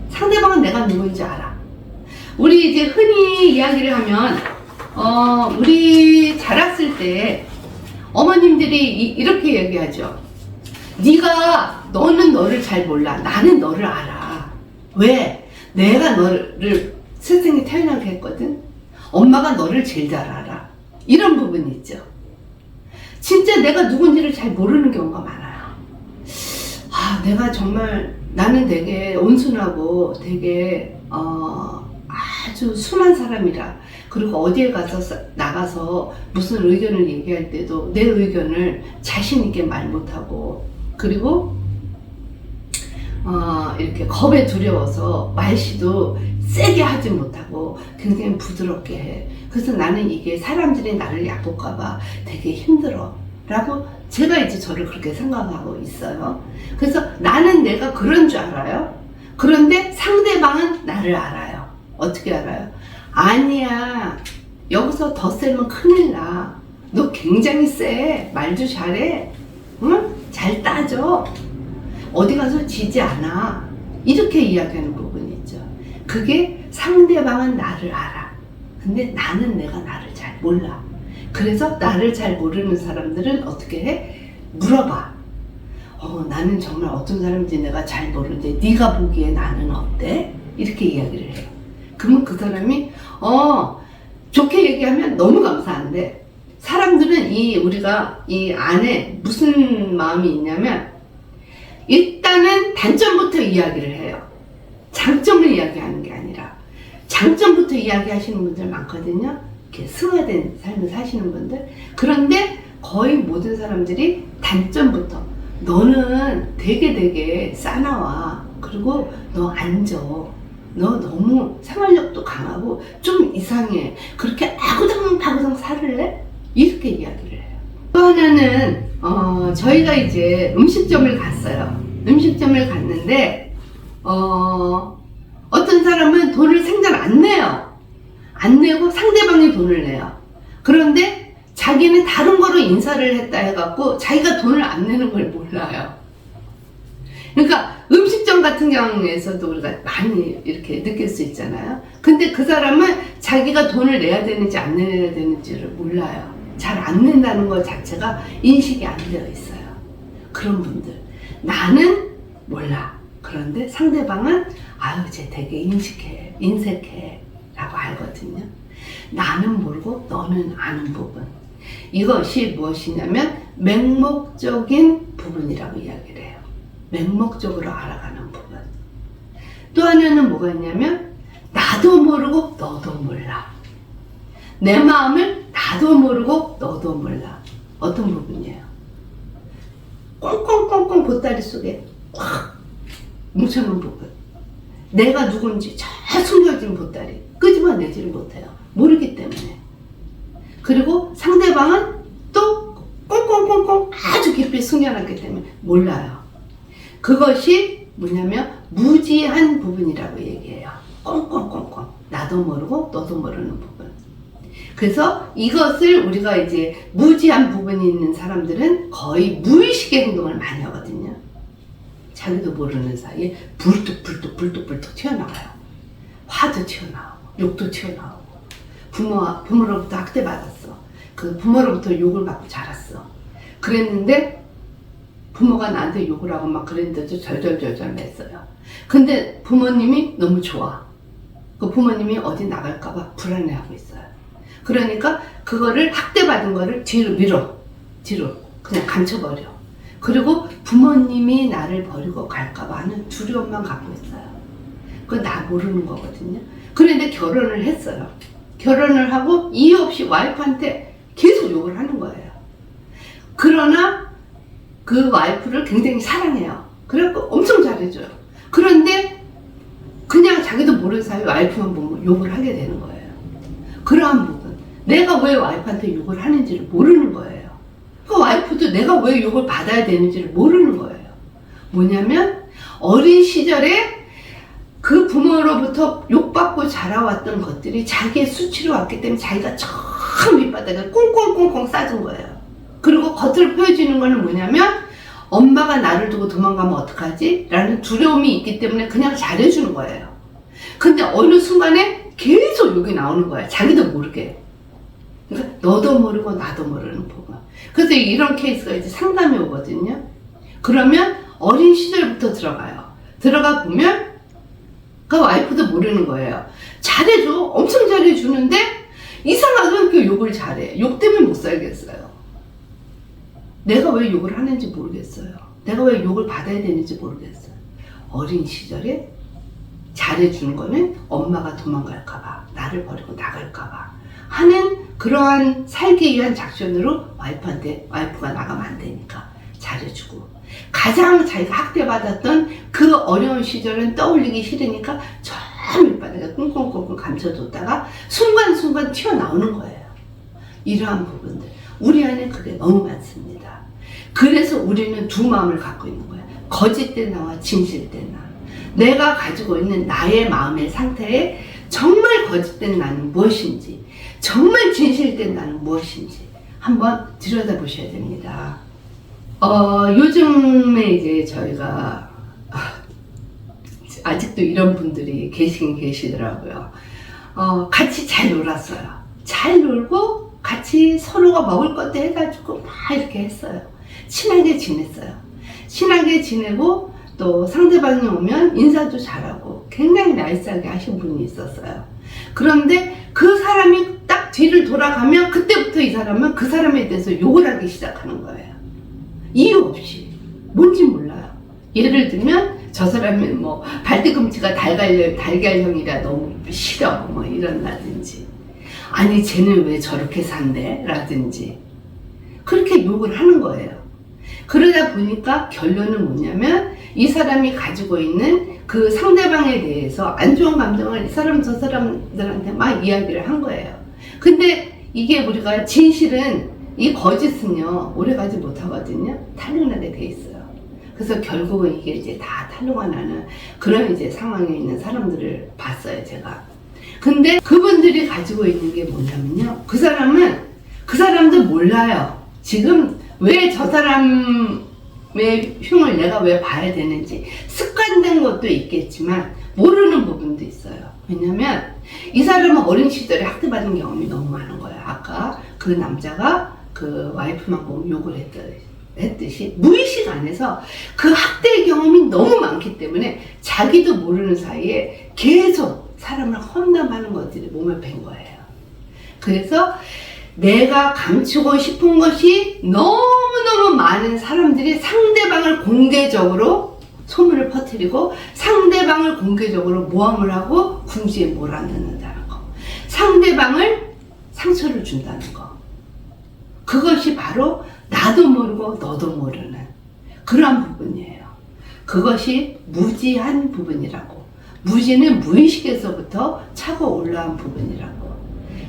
상대방은 내가 누군지 알아. 우리 이제 흔히 이야기를 하면 우리 자랐을 때 어머님들이 이렇게 얘기하죠. 너는 너를 잘 몰라. 나는 너를 알아. 왜? 내가 너를 세상에 태어나게 했거든. 엄마가 너를 제일 잘 알아. 이런 부분이 있죠. 진짜 내가 누군지를 잘 모르는 경우가 많아요. 내가 정말 나는 되게 온순하고 되게 아주 순한 사람이라, 그리고 어디에 나가서 무슨 의견을 얘기할 때도 내 의견을 자신 있게 말 못하고, 그리고 이렇게 겁에 두려워서 말씨도 세게 하지 못하고 굉장히 부드럽게 해. 그래서 나는 이게 사람들이 나를 얕볼까봐 되게 힘들어 라고 제가 이제 저를 그렇게 생각하고 있어요. 그래서 나는 내가 그런 줄 알아요. 그런데 상대방은 나를 알아요. 어떻게 알아요? 아니야, 여기서 더 세면 큰일 나. 너 굉장히 세. 말도 잘해. 응? 잘 따져. 어디 가서 지지 않아. 이렇게 이야기하는 부분이 있죠. 그게 상대방은 나를 알아. 근데 나는 내가 나를 잘 몰라. 그래서 나를 잘 모르는 사람들은 어떻게 해? 물어봐. 나는 정말 어떤 사람인지 내가 잘 모르는데 네가 보기에 나는 어때? 이렇게 이야기를 해요. 그러면 그 사람이 좋게 얘기하면 너무 감사한데, 사람들은 우리가 이 안에 무슨 마음이 있냐면 일단은 단점부터 이야기를 해요. 장점을 이야기하는 게 아니라 장점부터 이야기하시는 분들 많거든요. 이렇게 승화된 삶을 사시는 분들. 그런데 거의 모든 사람들이 단점부터, 너는 되게 싸나와. 그리고 너 안 져. 너 너무 생활력도 강하고 좀 이상해. 그렇게 아구당바구당 살을래? 이렇게 이야기를 해요. 또 하나는 저희가 이제 음식점을 갔어요. 음식점을 갔는데 어떤 사람은 돈을 생전 안 내요. 안 내고 상대방이 돈을 내요. 그런데 자기는 다른 거로 인사를 했다 해갖고 자기가 돈을 안 내는 걸 몰라요. 그러니까 음식점 같은 경우에서도 우리가 많이 이렇게 느낄 수 있잖아요. 근데 그 사람은 자기가 돈을 내야 되는지 안 내야 되는지를 몰라요. 잘 안 낸다는 것 자체가 인식이 안 되어 있어요. 그런 분들. 나는 몰라. 그런데 상대방은 쟤 되게 인색해 라고 알거든요. 나는 모르고 너는 아는 부분. 이것이 무엇이냐면 맹목적인 부분이라고 이야기를 해요. 맹목적으로 알아가는 부분. 또 하나는 뭐가 있냐면 나도 모르고 너도 몰라. 내 마음을 나도 모르고 너도 몰라. 어떤 부분이에요? 꽁꽁꽁꽁 보따리 속에 꽉 뭉쳐놓은 부분. 내가 누군지 잘 숨겨진 보따리 끄집어내지를 못해요. 모르기 때문에. 그리고 상대방은 또 꽁꽁꽁꽁 아주 깊이 숨겨놨기 때문에 몰라요. 그것이 뭐냐면 무지한 부분이라고 얘기해요. 꽁꽁꽁꽁. 나도 모르고 너도 모르는 부분. 그래서 이것을 우리가 이제 무지한 부분이 있는 사람들은 거의 무의식의 행동을 많이 하거든요. 자기도 모르는 사이에 불뚝불뚝 튀어나와요. 화도 튀어나오고 욕도 튀어나오고. 부모로부터 학대받았어. 그 부모로부터 욕을 받고 자랐어. 그랬는데 부모가 나한테 욕을 하고 막 그랬는데도 절절절절 맸어요. 근데 부모님이 너무 좋아. 그 부모님이 어디 나갈까봐 불안해하고 있어요. 그러니까 그거를 학대받은 거를 뒤로 그냥 감춰버려. 그리고 부모님이 나를 버리고 갈까봐 하는 두려움만 갖고 있어요. 그건 나 모르는 거거든요. 그런데 결혼을 했어요. 결혼을 하고 이유 없이 와이프한테 계속 욕을 하는 거예요. 그러나 그 와이프를 굉장히 사랑해요. 그래갖고 엄청 잘해줘요. 그런데 그냥 자기도 모르는 사이에 와이프만 보면 욕을 하게 되는 거예요. 그러한 부분. 내가 왜 와이프한테 욕을 하는지를 모르는 거예요. 그 와이프도 내가 왜 욕을 받아야 되는지를 모르는 거예요. 뭐냐면 어린 시절에 그 부모로부터 욕받고 자라왔던 것들이 자기의 수치로 왔기 때문에 자기가 저 밑바닥에 꽁꽁꽁꽁 싸준 거예요. 그리고 겉으로 보여지는 거는 뭐냐면 엄마가 나를 두고 도망가면 어떡하지? 라는 두려움이 있기 때문에 그냥 잘해주는 거예요. 근데 어느 순간에 계속 욕이 나오는 거야. 자기도 모르게. 그러니까 너도 모르고 나도 모르는 부분. 그래서 이런 케이스가 이제 상담이 오거든요. 그러면 어린 시절부터 들어가요. 들어가 보면 그 와이프도 모르는 거예요. 잘해줘. 엄청 잘해주는데 이상하게 그 욕을 잘해. 욕 때문에 못 살겠어요. 내가 왜 욕을 하는지 모르겠어요. 내가 왜 욕을 받아야 되는지 모르겠어요. 어린 시절에 잘해주는 거는 엄마가 도망갈까봐, 나를 버리고 나갈까봐 하는 그러한 살기 위한 작전으로 와이프가 나가면 안 되니까 잘해주고, 가장 자기가 학대받았던 그 어려운 시절은 떠올리기 싫으니까 저 밑바닥에 꽁꽁꽁꽁 감춰뒀다가 순간순간 튀어나오는 거예요. 이러한 부분들. 우리 안에 그게 너무 많습니다. 그래서 우리는 두 마음을 갖고 있는 거예요. 거짓된 나와 진실된 나. 내가 가지고 있는 나의 마음의 상태에 정말 거짓된 나는 무엇인지, 정말 진실된 나는 무엇인지 한번 들여다보셔야 됩니다. 요즘에 이제 저희가 아직도 이런 분들이 계시긴 계시더라고요. 같이 잘 놀았어요. 잘 놀고 같이 서로가 먹을 것도 해가지고 막 이렇게 했어요. 친하게 지냈어요. 친하게 지내고 또 상대방이 오면 인사도 잘하고 굉장히 나이스하게 하신 분이 있었어요. 그런데 그 사람이 딱 뒤를 돌아가면 그때부터 이 사람은 그 사람에 대해서 욕을 하기 시작하는 거예요. 이유 없이. 뭔지 몰라요. 예를 들면 저 사람이 뭐 발뒤꿈치가 달걀형이라 너무 싫어 뭐 이런다든지, 아니 쟤는 왜 저렇게 산대? 라든지 그렇게 욕을 하는 거예요. 그러다 보니까 결론은 뭐냐면 이 사람이 가지고 있는 그 상대방에 대해서 안 좋은 감정을 이 사람 저 사람들한테 막 이야기를 한 거예요. 근데 이게 우리가 진실은, 이 거짓은요 오래가지 못하거든요. 탄로나게 돼 있어요. 그래서 결국은 이게 이제 다 탄로가 나는 그런 이제 상황에 있는 사람들을 봤어요, 제가. 근데 그분들이 가지고 있는 게 뭐냐면요, 그 사람도 몰라요. 지금 왜 저 사람의 흉을 내가 왜 봐야 되는지. 습관된 것도 있겠지만 모르는 부분도 있어요. 왜냐면 이 사람은 어린 시절에 학대받은 경험이 너무 많은 거예요. 아까 그 남자가 그 와이프만 보면 욕을 했듯이 무의식 안에서 그 학대 경험이 너무 많기 때문에 자기도 모르는 사이에 계속 사람을 험담하는 것들이 몸에 밴 거예요. 그래서 내가 감추고 싶은 것이 너무너무 많은 사람들이 상대방을 공개적으로 소문을 퍼뜨리고 상대방을 공개적으로 모함을 하고 궁지에 몰아넣는다는 거, 상대방을 상처를 준다는 거, 그것이 바로 나도 모르고 너도 모르는 그러한 부분이에요. 그것이 무지한 부분이라고. 무지는 무의식에서부터 차고 올라온 부분이라고.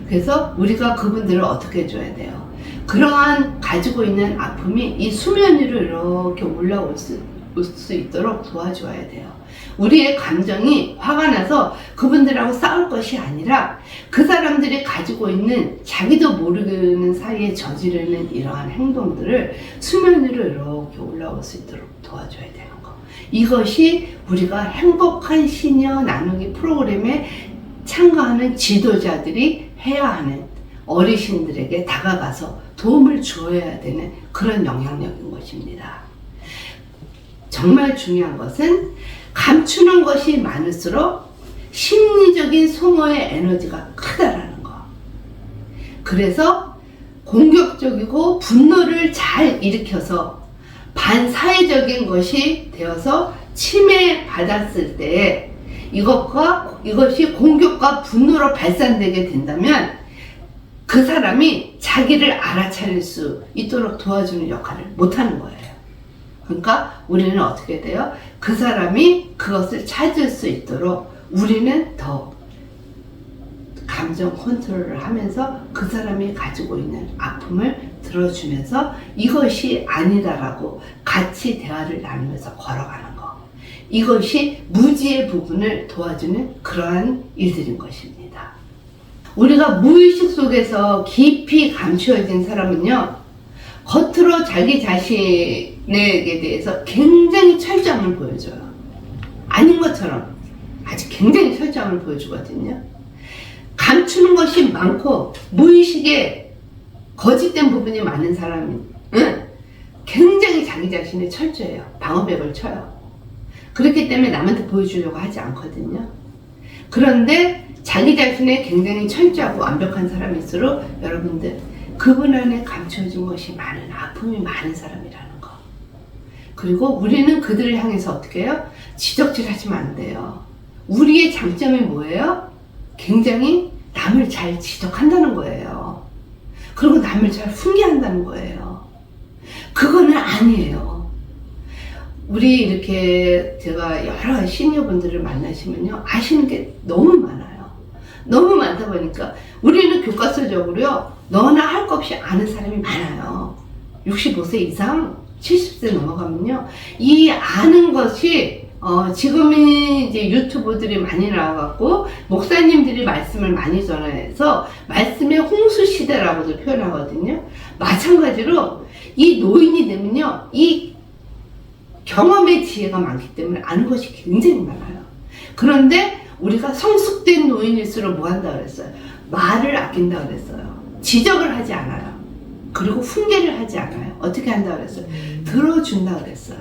그래서 우리가 그분들을 어떻게 해줘야 돼요? 그러한 가지고 있는 아픔이 이 수면 위로 이렇게 올라올 수 있도록 도와줘야 돼요. 우리의 감정이 화가 나서 그분들하고 싸울 것이 아니라 그 사람들이 가지고 있는 자기도 모르는 사이에 저지르는 이러한 행동들을 수면 위로 이렇게 올라올 수 있도록 도와줘야 되는 거. 이것이 우리가 행복한 시녀 나누기 프로그램에 참가하는 지도자들이 해야 하는, 어르신들에게 다가가서 도움을 주어야 되는 그런 영향력인 것입니다. 정말 중요한 것은 감추는 것이 많을수록 심리적인 소모의 에너지가 크다라는 거. 그래서 공격적이고 분노를 잘 일으켜서 반사회적인 것이 되어서 침해받았을 때 이것이 공격과 분노로 발산되게 된다면 그 사람이 자기를 알아차릴 수 있도록 도와주는 역할을 못하는 거예요. 그러니까 우리는 어떻게 돼요? 그 사람이 그것을 찾을 수 있도록 우리는 더 감정 컨트롤을 하면서 그 사람이 가지고 있는 아픔을 들어주면서 이것이 아니다라고 같이 대화를 나누면서 걸어가는 거. 이것이 무지의 부분을 도와주는 그러한 일들인 것입니다. 우리가 무의식 속에서 깊이 감추어진 사람은요, 겉으로 자기 자신에게 대해서 굉장히 철저함을 보여줘요. 아닌 것처럼 아주 굉장히 철저함을 보여주거든요. 감추는 것이 많고 무의식에 거짓된 부분이 많은 사람은 굉장히 자기 자신에 철저해요. 방어벽을 쳐요. 그렇기 때문에 남한테 보여주려고 하지 않거든요. 그런데 자기 자신에 굉장히 철저하고 완벽한 사람일수록 여러분들 그분 안에 감춰진 것이 많은, 아픔이 많은 사람이라는 거. 그리고 우리는 그들을 향해서 어떻게 해요? 지적질하시면 안 돼요. 우리의 장점이 뭐예요? 굉장히 남을 잘 지적한다는 거예요. 그리고 남을 잘 훈계한다는 거예요. 그거는 아니에요. 우리 이렇게 제가 여러 시니어분들을 만나시면요, 아시는 게 너무 많아요. 너무 많다 보니까 우리는 교과서적으로요, 너나 할 것 없이 아는 사람이 많아요. 65세 이상 70세 넘어가면요, 이 아는 것이 지금은 이제 유튜브들이 많이 나와갖고 목사님들이 말씀을 많이 전해서 말씀의 홍수 시대라고도 표현하거든요. 마찬가지로 이 노인이 되면요, 이 경험의 지혜가 많기 때문에 아는 것이 굉장히 많아요. 그런데 우리가 성숙된 노인일수록 뭐 한다 그랬어요? 말을 아낀다 그랬어요. 지적을 하지 않아요. 그리고 훈계를 하지 않아요. 어떻게 한다 그랬어요? 들어준다 그랬어요.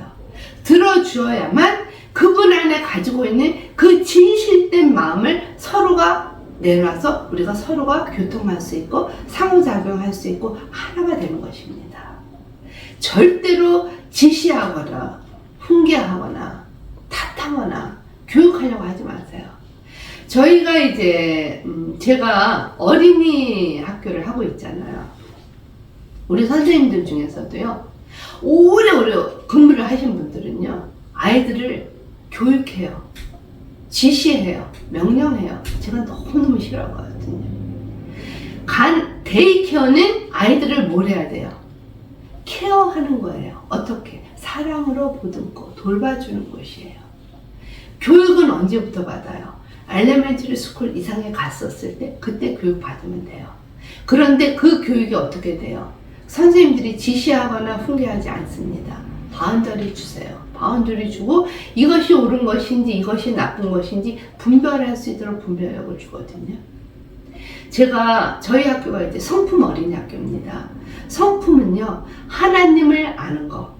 들어주어야만 그분 안에 가지고 있는 그 진실된 마음을 서로가 내놔서 우리가 서로가 교통할 수 있고 상호작용할 수 있고 하나가 되는 것입니다. 절대로 지시하거나 훈계하거나 탓하거나 교육하려고 하지 마세요. 저희가 이제 제가 어린이 학교를 하고 있잖아요. 우리 선생님들 중에서도요, 오래오래 근무를 하신 분들은요, 아이들을 교육해요. 지시해요. 명령해요. 제가 너무너무 싫어하거든요. 데이케어는 아이들을 뭘 해야 돼요? 케어하는 거예요. 어떻게? 사랑으로 보듬고 돌봐주는 곳이에요. 교육은 언제부터 받아요? 엘레멘터리 스쿨 이상에 갔었을 때 그때 교육 받으면 돼요. 그런데 그 교육이 어떻게 돼요? 선생님들이 지시하거나 훈계하지 않습니다. 바운더리 주세요. 바운더리 주고 이것이 옳은 것인지 이것이 나쁜 것인지 분별할 수 있도록 분별력을 주거든요. 저희 학교가 이제 성품 어린이 학교입니다. 성품은요, 하나님을 아는 거,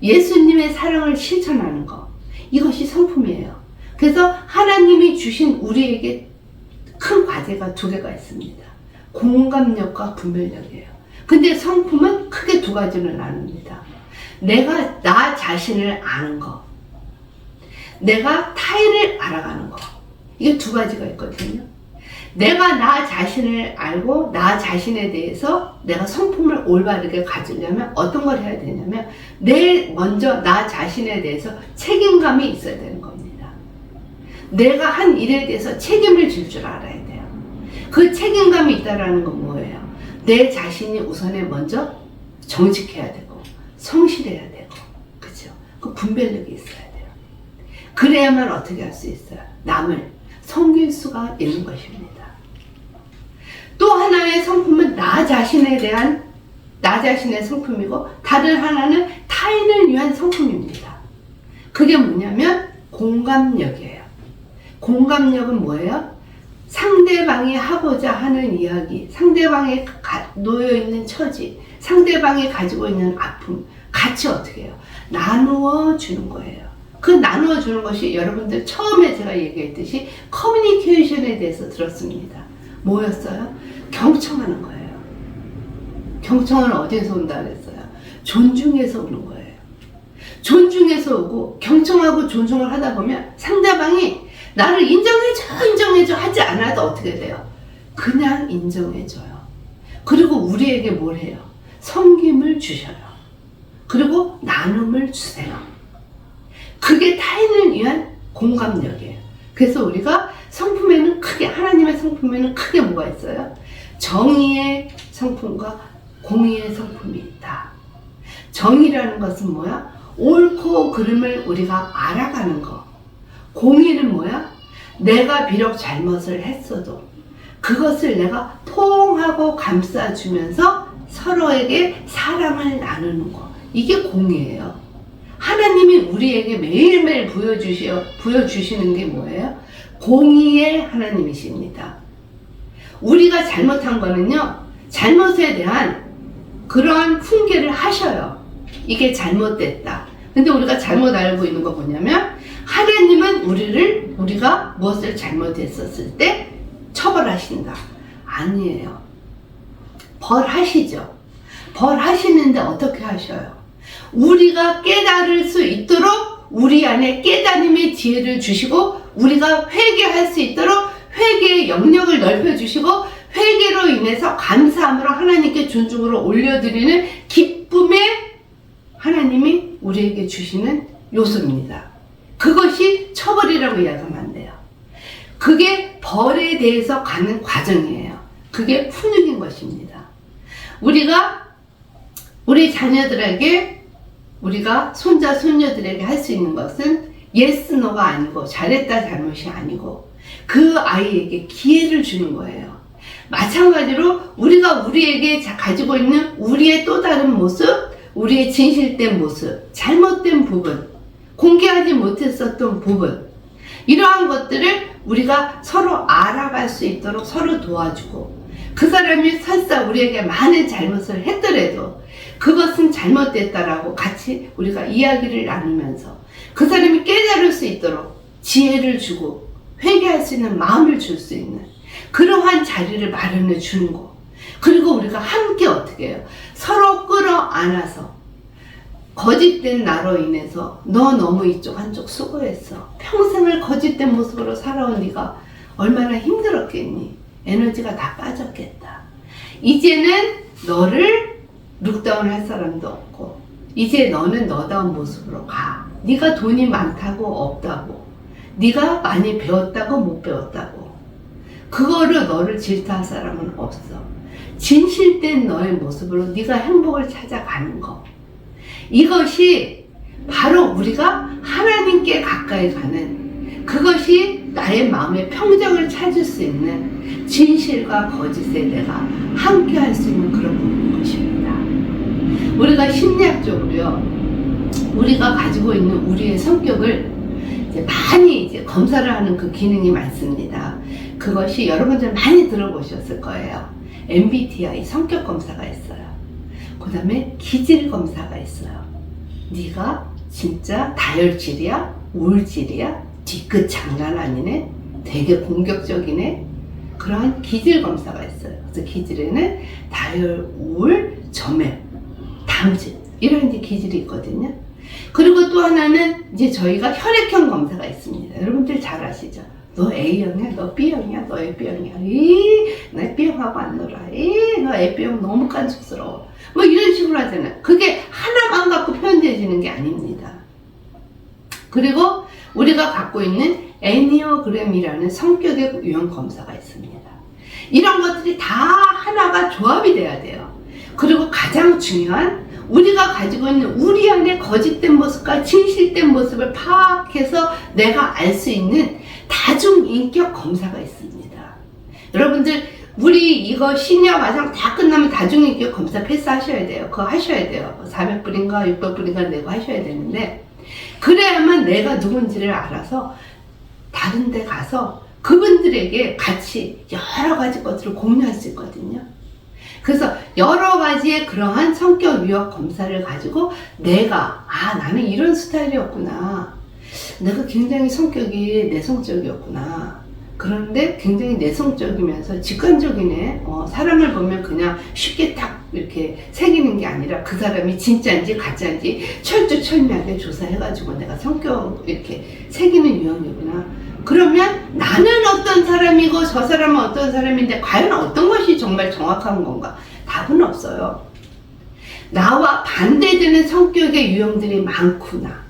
예수님의 사랑을 실천하는 거, 이것이 성품이에요. 그래서 하나님이 주신 우리에게 큰 과제가 두 개가 있습니다. 공감력과 분별력이에요. 근데 성품은 크게 두 가지로 나눕니다. 내가 나 자신을 아는 거, 내가 타인을 알아가는 거. 이게 두 가지가 있거든요. 내가 나 자신을 알고 나 자신에 대해서 내가 성품을 올바르게 가지려면 어떤 걸 해야 되냐면 먼저 나 자신에 대해서 책임감이 있어야 되는 겁니다. 내가 한 일에 대해서 책임을 질 줄 알아야 돼요. 그 책임감이 있다라는 건 뭐예요? 내 자신이 우선에 먼저 정직해야 되고 성실해야 되고, 그죠? 그 분별력이 있어야 돼요. 그래야만 어떻게 할 수 있어요? 남을 섬길 수가 있는 것입니다. 또 하나의 성품은 나 자신에 대한 나 자신의 성품이고, 다른 하나는 타인을 위한 성품입니다. 그게 뭐냐면 공감력이에요. 공감력은 뭐예요? 상대방이 하고자 하는 이야기, 상대방이 놓여있는 처지, 상대방이 가지고 있는 아픔, 같이 어떻게 해요? 나누어 주는 거예요. 그 나누어 주는 것이 여러분들 처음에 제가 얘기했듯이 커뮤니케이션에 대해서 들었습니다. 뭐였어요? 경청하는 거예요. 경청은 어디에서 온다 그랬어요? 존중에서 오는 거예요. 존중에서 오고 경청하고 존중을 하다 보면 상대방이 나를 인정해줘 하지 않아도 어떻게 돼요? 그냥 인정해줘요. 그리고 우리에게 뭘 해요? 섬김을 주셔요. 그리고 나눔을 주세요. 그게 타인을 위한 공감력이에요. 그래서 우리가 성품에는 크게, 하나님의 성품에는 크게 뭐가 있어요? 정의의 성품과 공의의 성품이 있다. 정의라는 것은 뭐야? 옳고 그름을 우리가 알아가는 거. 공의는 뭐야? 내가 비록 잘못을 했어도 그것을 내가 포옹하고 감싸주면서 서로에게 사랑을 나누는 거. 이게 공의예요. 하나님이 우리에게 매일매일 보여주시는 게 뭐예요? 공의의 하나님이십니다. 우리가 잘못한 거는요, 잘못에 대한 그러한 훈계를 하셔요. 이게 잘못됐다. 근데 우리가 잘못 알고 있는 거 뭐냐면, 하나님은 우리가 무엇을 잘못했었을 때 처벌하신다. 아니에요. 벌하시죠. 벌하시는데 어떻게 하셔요? 우리가 깨달을 수 있도록 우리 안에 깨달음의 지혜를 주시고, 우리가 회개할 수 있도록 회개의 영역을 넓혀주시고, 회개로 인해서 감사함으로 하나님께 존중으로 올려드리는 기쁨의 하나님이 우리에게 주시는 요소입니다. 그것이 처벌이라고 이야기하면 안 돼요. 그게 벌에 대해서 가는 과정이에요. 그게 훈육인 것입니다. 우리가 우리 자녀들에게, 우리가 손자 손녀들에게 할 수 있는 것은 예스 노가 아니고, 잘했다 잘못이 아니고, 그 아이에게 기회를 주는 거예요. 마찬가지로 우리가 우리에게 가지고 있는 우리의 또 다른 모습, 우리의 진실된 모습, 잘못된 부분, 공개하지 못했었던 부분, 이러한 것들을 우리가 서로 알아갈 수 있도록 서로 도와주고, 그 사람이 설사 우리에게 많은 잘못을 했더라도 그것은 잘못됐다라고 같이 우리가 이야기를 나누면서 그 사람이 깨달을 수 있도록 지혜를 주고 회개할 수 있는 마음을 줄 수 있는 그러한 자리를 마련해 주는 거. 그리고 우리가 함께 어떻게 해요? 서로 끌어안아서, 거짓된 나로 인해서 너 너무 이쪽 한쪽 수고했어. 평생을 거짓된 모습으로 살아온 네가 얼마나 힘들었겠니? 에너지가 다 빠졌겠다. 이제는 너를 룩다운 할 사람도 없고, 이제 너는 너다운 모습으로 가. 네가 돈이 많다고 없다고, 네가 많이 배웠다고 못 배웠다고, 그거를 너를 질타할 사람은 없어. 진실된 너의 모습으로 네가 행복을 찾아가는 거. 이것이 바로 우리가 하나님께 가까이 가는, 그것이 나의 마음의 평정을 찾을 수 있는 진실과 거짓에 내가 함께 할 수 있는 그런 부분인 것입니다. 우리가 심리학적으로요, 우리가 가지고 있는 우리의 성격을 많이 검사를 하는 그 기능이 많습니다. 그것이 여러분들 많이 들어보셨을 거예요. MBTI 성격 검사가 있어요. 그 다음에 기질 검사가 있어요. 네가 진짜 다혈질이야? 우울질이야? 뒤끝 장난 아니네? 되게 공격적이네? 그러한 기질 검사가 있어요. 그래서 기질에는 다혈, 우울, 점액, 담질, 이런 이제 기질이 있거든요. 그리고 또 하나는 이제 저희가 혈액형 검사가 있습니다. 여러분들 잘 아시죠? 너 A형이야? 너 B형이야? 너 AB형이야? 나 B형하고 안 놀아. 너 AB형 너무 깐죽스러워. 뭐 이런 식으로 하잖아요. 그게 하나만 갖고 표현되어지는 게 아닙니다. 그리고 우리가 갖고 있는 애니어그램이라는 성격의 유형 검사가 있습니다. 이런 것들이 다 하나가 조합이 돼야 돼요. 그리고 가장 중요한, 우리가 가지고 있는 우리 안에 거짓된 모습과 진실된 모습을 파악해서 내가 알 수 있는 다중인격 검사가 있습니다. 여러분들, 우리 이거 시니어 과정 다 끝나면 다중인격 검사 패스하셔야 돼요. 그거 하셔야 돼요. 400불인가 600불인가 내고 하셔야 되는데, 그래야만 내가 누군지를 알아서 다른 데 가서 그분들에게 같이 여러 가지 것들을 공유할 수 있거든요. 그래서 여러 가지의 그러한 성격 유형 검사를 가지고 내가, 나는 이런 스타일이었구나. 내가 굉장히 성격이 내성적이었구나. 그런데 굉장히 내성적이면서 직관적이네. 사람을 보면 그냥 쉽게 딱 이렇게 새기는 게 아니라 그 사람이 진짜인지 가짜인지 철두철미하게 조사해가지고 내가 성격 이렇게 새기는 유형이구나. 그러면 나는 어떤 사람이고 저 사람은 어떤 사람인데 과연 어떤 것이 정말 정확한 건가? 답은 없어요. 나와 반대되는 성격의 유형들이 많구나.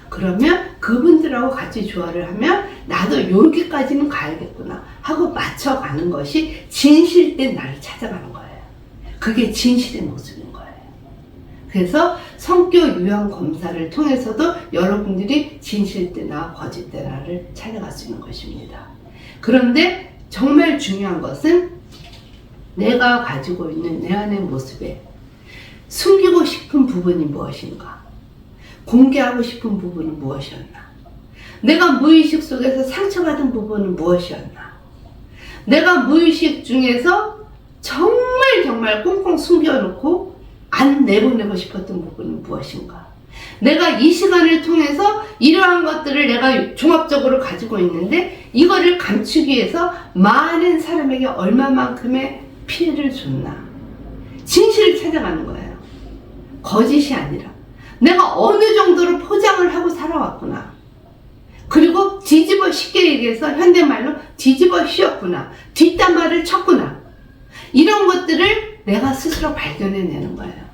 그러면 그분들하고 같이 조화를 하면 나도 여기까지는 가야겠구나 하고 맞춰가는 것이 진실된 나를 찾아가는 거예요. 그게 진실의 모습인 거예요. 그래서 성격 유형 검사를 통해서도 여러분들이 진실되나 거짓되나를 찾아갈 수 있는 것입니다. 그런데 정말 중요한 것은 내가 가지고 있는 내 안의 모습에 숨기고 싶은 부분이 무엇인가? 공개하고 싶은 부분은 무엇이었나? 내가 무의식 속에서 상처받은 부분은 무엇이었나? 내가 무의식 중에서 정말 꽁꽁 숨겨놓고 안 내보내고 싶었던 부분은 무엇인가? 내가 이 시간을 통해서 이러한 것들을 내가 종합적으로 가지고 있는데 이거를 감추기 위해서 많은 사람에게 얼마만큼의 피해를 줬나? 진실을 찾아가는 거예요. 거짓이 아니라 내가 어느 정도로 포장을 하고 살아왔구나. 그리고 쉽게 얘기해서 현대말로 뒤집어 씌웠구나. 뒷담화를 쳤구나. 이런 것들을 내가 스스로 발견해내는 거예요.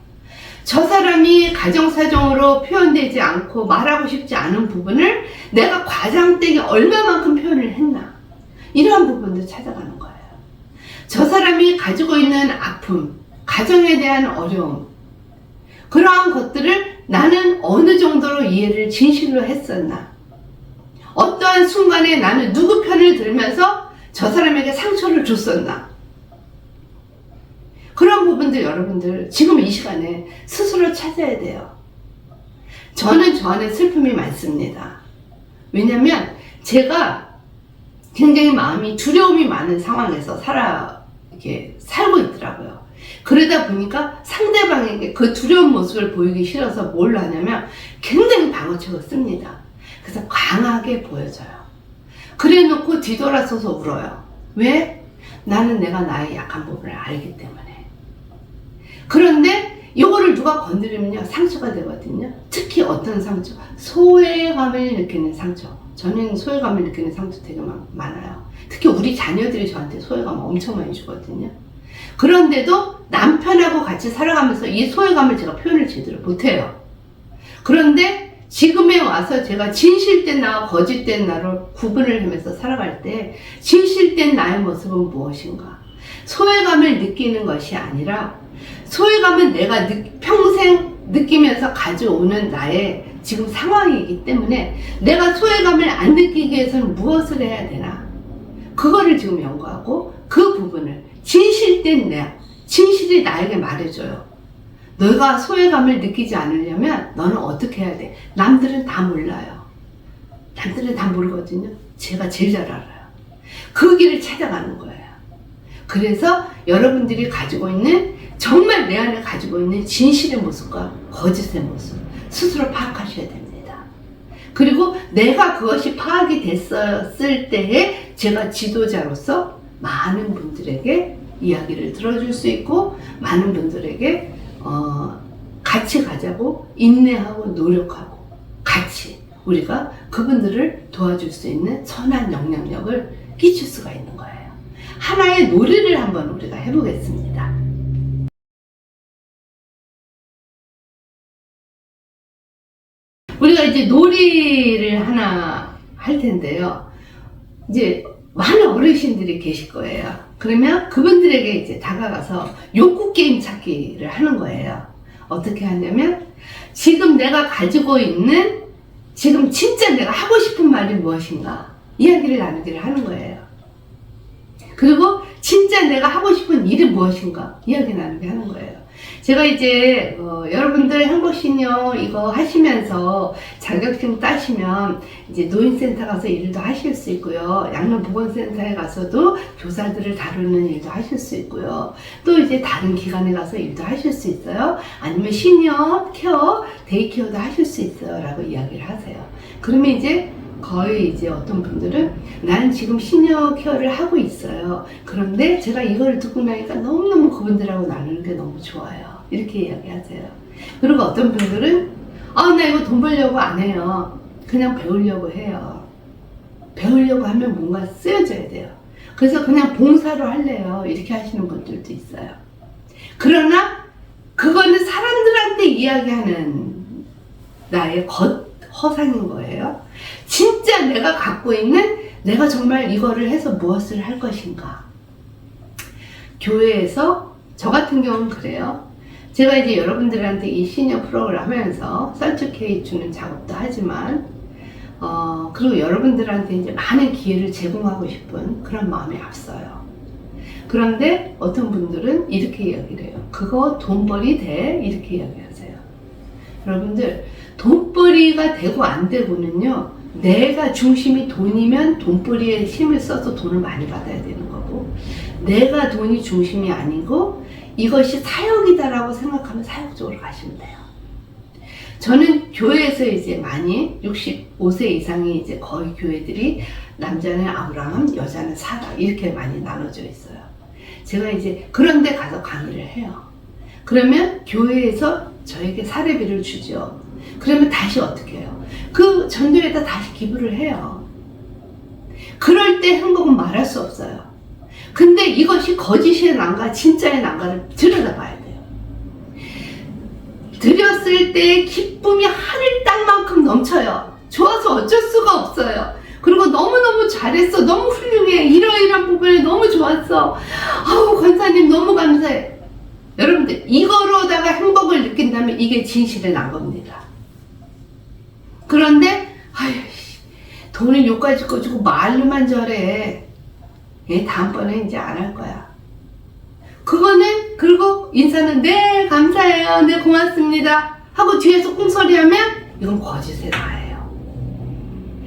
저 사람이 가정사정으로 표현되지 않고 말하고 싶지 않은 부분을 내가 과장되게 얼마만큼 표현을 했나. 이러한 부분도 찾아가는 거예요. 저 사람이 가지고 있는 아픔, 가정에 대한 어려움, 그러한 것들을 나는 어느 정도로 이해를 진실로 했었나. 어떠한 순간에 나는 누구 편을 들면서 저 사람에게 상처를 줬었나. 그런 부분들 여러분들 지금 이 시간에 스스로 찾아야 돼요. 저는 저 안에 슬픔이 많습니다. 왜냐면 제가 굉장히 마음이 두려움이 많은 상황에서 이렇게 살고 있더라고요. 그러다 보니까 상대방에게 그 두려운 모습을 보이기 싫어서 뭘 하냐면 굉장히 방어책을 씁니다. 그래서 강하게 보여져요. 그래 놓고 뒤돌아서서 울어요. 왜? 나는 내가 나의 약한 부분을 알기 때문에. 그런데 이거를 누가 건드리면요 상처가 되거든요. 특히 어떤 상처? 소외감을 느끼는 상처. 저는 소외감을 느끼는 상처 되게 많아요. 특히 우리 자녀들이 저한테 소외감을 엄청 많이 주거든요. 그런데도 남편하고 같이 살아가면서 이 소외감을 제가 표현을 제대로 못해요. 그런데 지금에 와서 제가 진실된 나와 거짓된 나를 구분을 하면서 살아갈 때 진실된 나의 모습은 무엇인가? 소외감을 느끼는 것이 아니라 소외감은 내가 평생 느끼면서 가져오는 나의 지금 상황이기 때문에 내가 소외감을 안 느끼기 위해서는 무엇을 해야 되나? 그거를 지금 연구하고 그 부분을 진실된 진실이 나에게 말해줘요. 너가 소외감을 느끼지 않으려면 너는 어떻게 해야 돼? 남들은 다 몰라요. 남들은 다 모르거든요. 제가 제일 잘 알아요. 그 길을 찾아가는 거예요. 그래서 여러분들이 가지고 있는 정말 내 안에 가지고 있는 진실의 모습과 거짓의 모습 스스로 파악하셔야 됩니다. 그리고 내가 그것이 파악이 됐었을 때에 제가 지도자로서 많은 분들에게 이야기를 들어줄 수 있고 많은 분들에게 같이 가자고 인내하고 노력하고 같이 우리가 그분들을 도와줄 수 있는 선한 영향력을 끼칠 수가 있는 거예요. 하나의 놀이를 한번 우리가 해보겠습니다. 우리가 이제 놀이를 하나 할 텐데요. 이제 많은 어르신들이 계실 거예요. 그러면 그분들에게 이제 다가가서 욕구 게임 찾기를 하는 거예요. 어떻게 하냐면 지금 내가 가지고 있는 지금 진짜 내가 하고 싶은 말이 무엇인가 이야기를 나누기를 하는 거예요. 그리고 진짜 내가 하고 싶은 일이 무엇인가 이야기 나누게 하는 거예요. 제가 이제 여러분들 행복시니어 이거 하시면서 자격증 따시면 이제 노인센터 가서 일도 하실 수 있고요. 양로보건센터에 가서도 교사들을 다루는 일도 하실 수 있고요. 또 이제 다른 기관에 가서 일도 하실 수 있어요. 아니면 시니어 케어, 데이케어도 하실 수 있어요 라고 이야기를 하세요. 그러면 이제 거의 이제 어떤 분들은 나는 지금 시니어 케어를 하고 있어요. 그런데 제가 이걸 듣고 나니까 너무너무 그분들하고 나누는 게 너무 좋아요. 이렇게 이야기하세요. 그리고 어떤 분들은 나 이거 돈 벌려고 안 해요. 그냥 배우려고 해요. 배우려고 하면 뭔가 쓰여져야 돼요. 그래서 그냥 봉사로 할래요. 이렇게 하시는 분들도 있어요. 그러나 그거는 사람들한테 이야기하는 나의 허상인 거예요. 진짜 내가 갖고 있는 내가 정말 이거를 해서 무엇을 할 것인가. 교회에서 저 같은 경우는 그래요. 제가 이제 여러분들한테 이 시니어 프로그램을 하면서 설득해 주는 작업도 하지만, 그리고 여러분들한테 이제 많은 기회를 제공하고 싶은 그런 마음이 앞서요. 그런데 어떤 분들은 이렇게 이야기를 해요. 그거 돈벌이 돼? 이렇게 이야기하세요. 여러분들, 돈벌이가 되고 안 되고는요, 내가 중심이 돈이면 돈벌이에 힘을 써서 돈을 많이 받아야 되는 거고, 내가 돈이 중심이 아니고 이것이 사역이다라고 생각하면 사역 쪽으로 가시면 돼요. 저는 교회에서 이제 많이 65세 이상이 이제 거의 교회들이 남자는 아브라함, 여자는 사라 이렇게 많이 나눠져 있어요. 제가 이제 그런 데 가서 강의를 해요. 그러면 교회에서 저에게 사례비를 주죠. 그러면 다시 어떻게 해요? 그 전도에다 다시 기부를 해요. 그럴 때 행복은 말할 수 없어요. 근데 이것이 거짓의 난가, 진짜의 난가를 들여다봐야 돼요. 드렸을 때 기쁨이 하늘 땅만큼 넘쳐요. 좋아서 어쩔 수가 없어요. 그리고 너무너무 잘했어. 너무 훌륭해. 이러이러한 부분이 너무 좋았어. 아우, 권사님 너무 감사해. 여러분들, 이거로다가 행복을 느낀다면 이게 진실의 난겁니다. 그런데, 아유, 돈을 요까지 꺼주고 말로만 저래. 다음번에 이제 안 할 거야. 그거는, 그리고 인사는, 네, 감사해요. 네, 고맙습니다. 하고 뒤에서 꿍소리 하면, 이건 거짓의 나예요.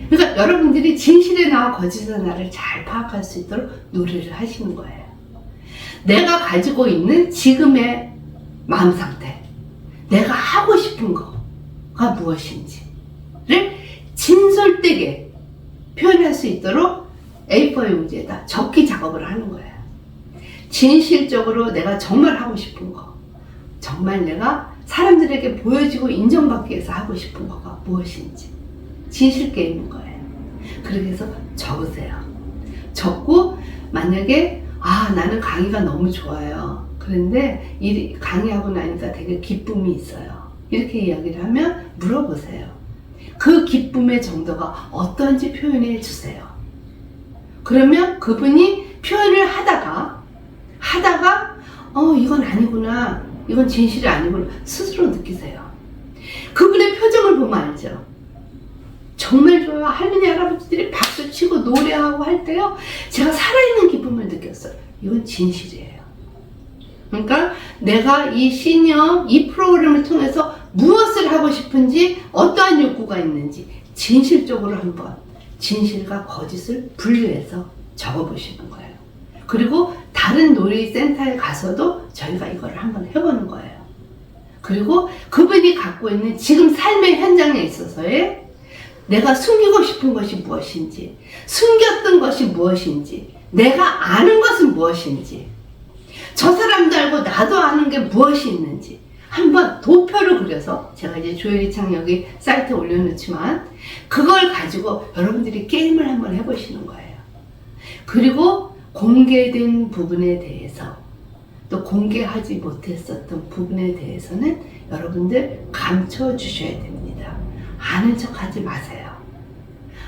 그러니까 여러분들이 진실의 나와 거짓의 나를 잘 파악할 수 있도록 노력을 하시는 거예요. 내가 가지고 있는 지금의 마음 상태, 내가 하고 싶은 거가 무엇인지를 진솔되게 표현할 수 있도록 A4 용지에다 적기 작업을 하는 거예요. 진실적으로 내가 정말 하고 싶은 거, 정말 내가 사람들에게 보여지고 인정받기 위해서 하고 싶은 거가 무엇인지 진실 게임인 거예요. 그렇게 해서 적으세요. 적고 만약에 나는 강의가 너무 좋아요. 그런데 이 강의하고 나니까 되게 기쁨이 있어요. 이렇게 이야기를 하면 물어보세요. 그 기쁨의 정도가 어떤지 표현해 주세요. 그러면 그분이 표현을 하다가 이건 아니구나, 이건 진실이 아니구나 스스로 느끼세요. 그분의 표정을 보면 알죠. 정말 좋아요. 할머니 할아버지들이 박수치고 노래하고 할 때요, 제가 살아있는 기쁨을 느꼈어요. 이건 진실이에요. 그러니까 내가 이 시니어 이 프로그램을 통해서 무엇을 하고 싶은지, 어떠한 욕구가 있는지 진실적으로 한번 진실과 거짓을 분류해서 적어보시는 거예요. 그리고 다른 놀이센터에 가서도 저희가 이걸 한번 해보는 거예요. 그리고 그분이 갖고 있는 지금 삶의 현장에 있어서의 내가 숨기고 싶은 것이 무엇인지, 숨겼던 것이 무엇인지, 내가 아는 것은 무엇인지, 저 사람도 알고 나도 아는 게 무엇이 있는지 한번 도표를 그려서, 제가 이제 조혜리창 여기 사이트에 올려놓지만 그걸 가지고 여러분들이 게임을 한번 해보시는 거예요. 그리고 공개된 부분에 대해서, 또 공개하지 못했었던 부분에 대해서는 여러분들 감춰 주셔야 됩니다. 아는 척 하지 마세요.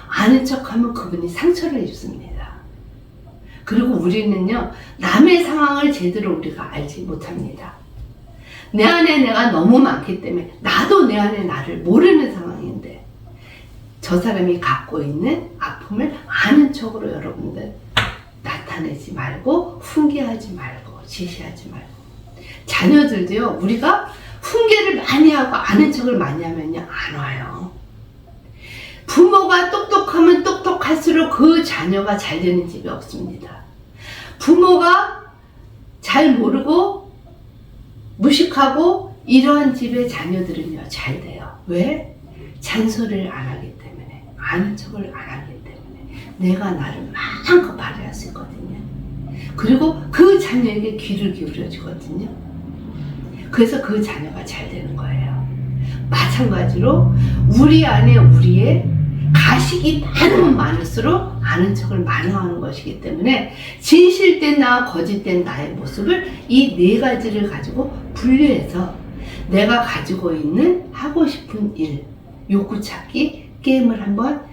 아는 척 하면 그분이 상처를 입습니다. 그리고 우리는요, 남의 상황을 제대로 우리가 알지 못합니다. 내 안에 내가 너무 많기 때문에 나도 내 안에 나를 모르는 상황인데, 저 사람이 갖고 있는 아픔을 아는 척으로 여러분들 나타내지 말고, 훈계하지 말고, 지시하지 말고. 자녀들도요, 우리가 훈계를 많이 하고 아는 척을 많이 하면요, 안 와요. 부모가 똑똑하면 똑똑할수록 그 자녀가 잘 되는 집이 없습니다. 부모가 잘 모르고 무식하고 이러한 집의 자녀들은요, 잘 돼요. 왜? 잔소리를 안 하기 때문에, 아는 척을 안 하기 때문에 내가 나를 마음껏 발휘할 수 있거든요. 그리고 그 자녀에게 귀를 기울여 주거든요. 그래서 그 자녀가 잘 되는 거예요. 마찬가지로 우리 안에 우리의 가식이 많으면 많을수록 아는 척을 많이 하는 것이기 때문에 진실된 나와 거짓된 나의 모습을 이 네 가지를 가지고 분류해서 내가 가지고 있는 하고 싶은 일, 욕구 찾기 게임을 한번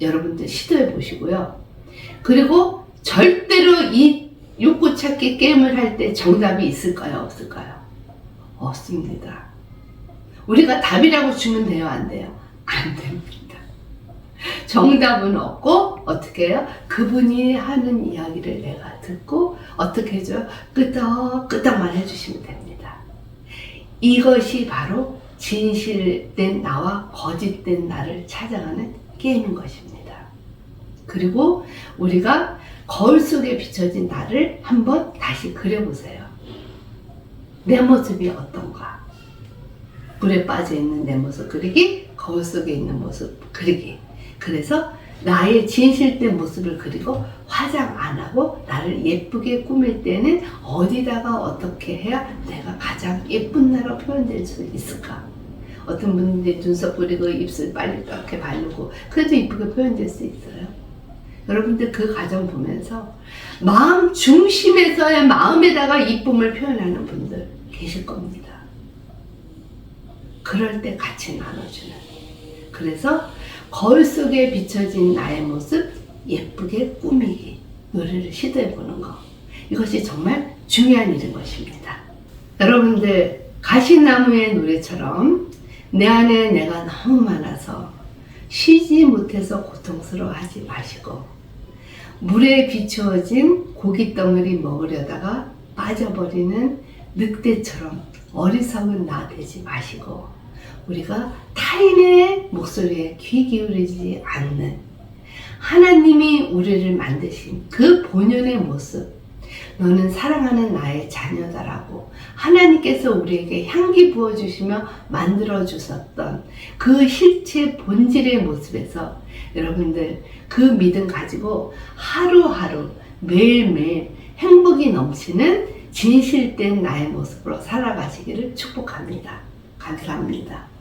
여러분들 시도해 보시고요. 그리고 절대로 이 욕구 찾기 게임을 할 때 정답이 있을까요? 없을까요? 없습니다. 우리가 답이라고 주면 돼요? 안 돼요? 안 됩니다. 정답은 없고 어떻게 해요? 그분이 하는 이야기를 내가 듣고 어떻게 해줘요? 끄덕끄덕만 해주시면 됩니다. 이것이 바로 진실된 나와 거짓된 나를 찾아가는 게임인 것입니다. 그리고 우리가 거울 속에 비춰진 나를 한번 다시 그려보세요. 내 모습이 어떤가? 물에 빠져있는 내 모습 그리기, 거울 속에 있는 모습 그리기. 그래서 나의 진실된 모습을 그리고 화장 안 하고 나를 예쁘게 꾸밀 때는 어디다가 어떻게 해야 내가 가장 예쁜 나로 표현될 수 있을까? 어떤 분들이 눈썹 그리고 입술 빨리 이렇게 바르고 그래도 이쁘게 표현될 수 있어요. 여러분들 그 과정 보면서 마음 중심에서의 마음에다가 이쁨을 표현하는 분들 계실 겁니다. 그럴 때 같이 나눠주는. 그래서 거울 속에 비춰진 나의 모습 예쁘게 꾸미기 노래를 시도해보는 거, 이것이 정말 중요한 일인 것입니다. 여러분들 가시나무의 노래처럼 내 안에 내가 너무 많아서 쉬지 못해서 고통스러워하지 마시고, 물에 비추어진 고깃덩어리 먹으려다가 빠져버리는 늑대처럼 어리석은 나 되지 마시고, 우리가 타인의 목소리에 귀 기울이지 않는 하나님이 우리를 만드신 그 본연의 모습, 너는 사랑하는 나의 자녀다라고 하나님께서 우리에게 향기 부어주시며 만들어주셨던 그 실체 본질의 모습에서 여러분들 그 믿음 가지고 하루하루 매일매일 행복이 넘치는 진실된 나의 모습으로 살아가시기를 축복합니다. 감사합니다.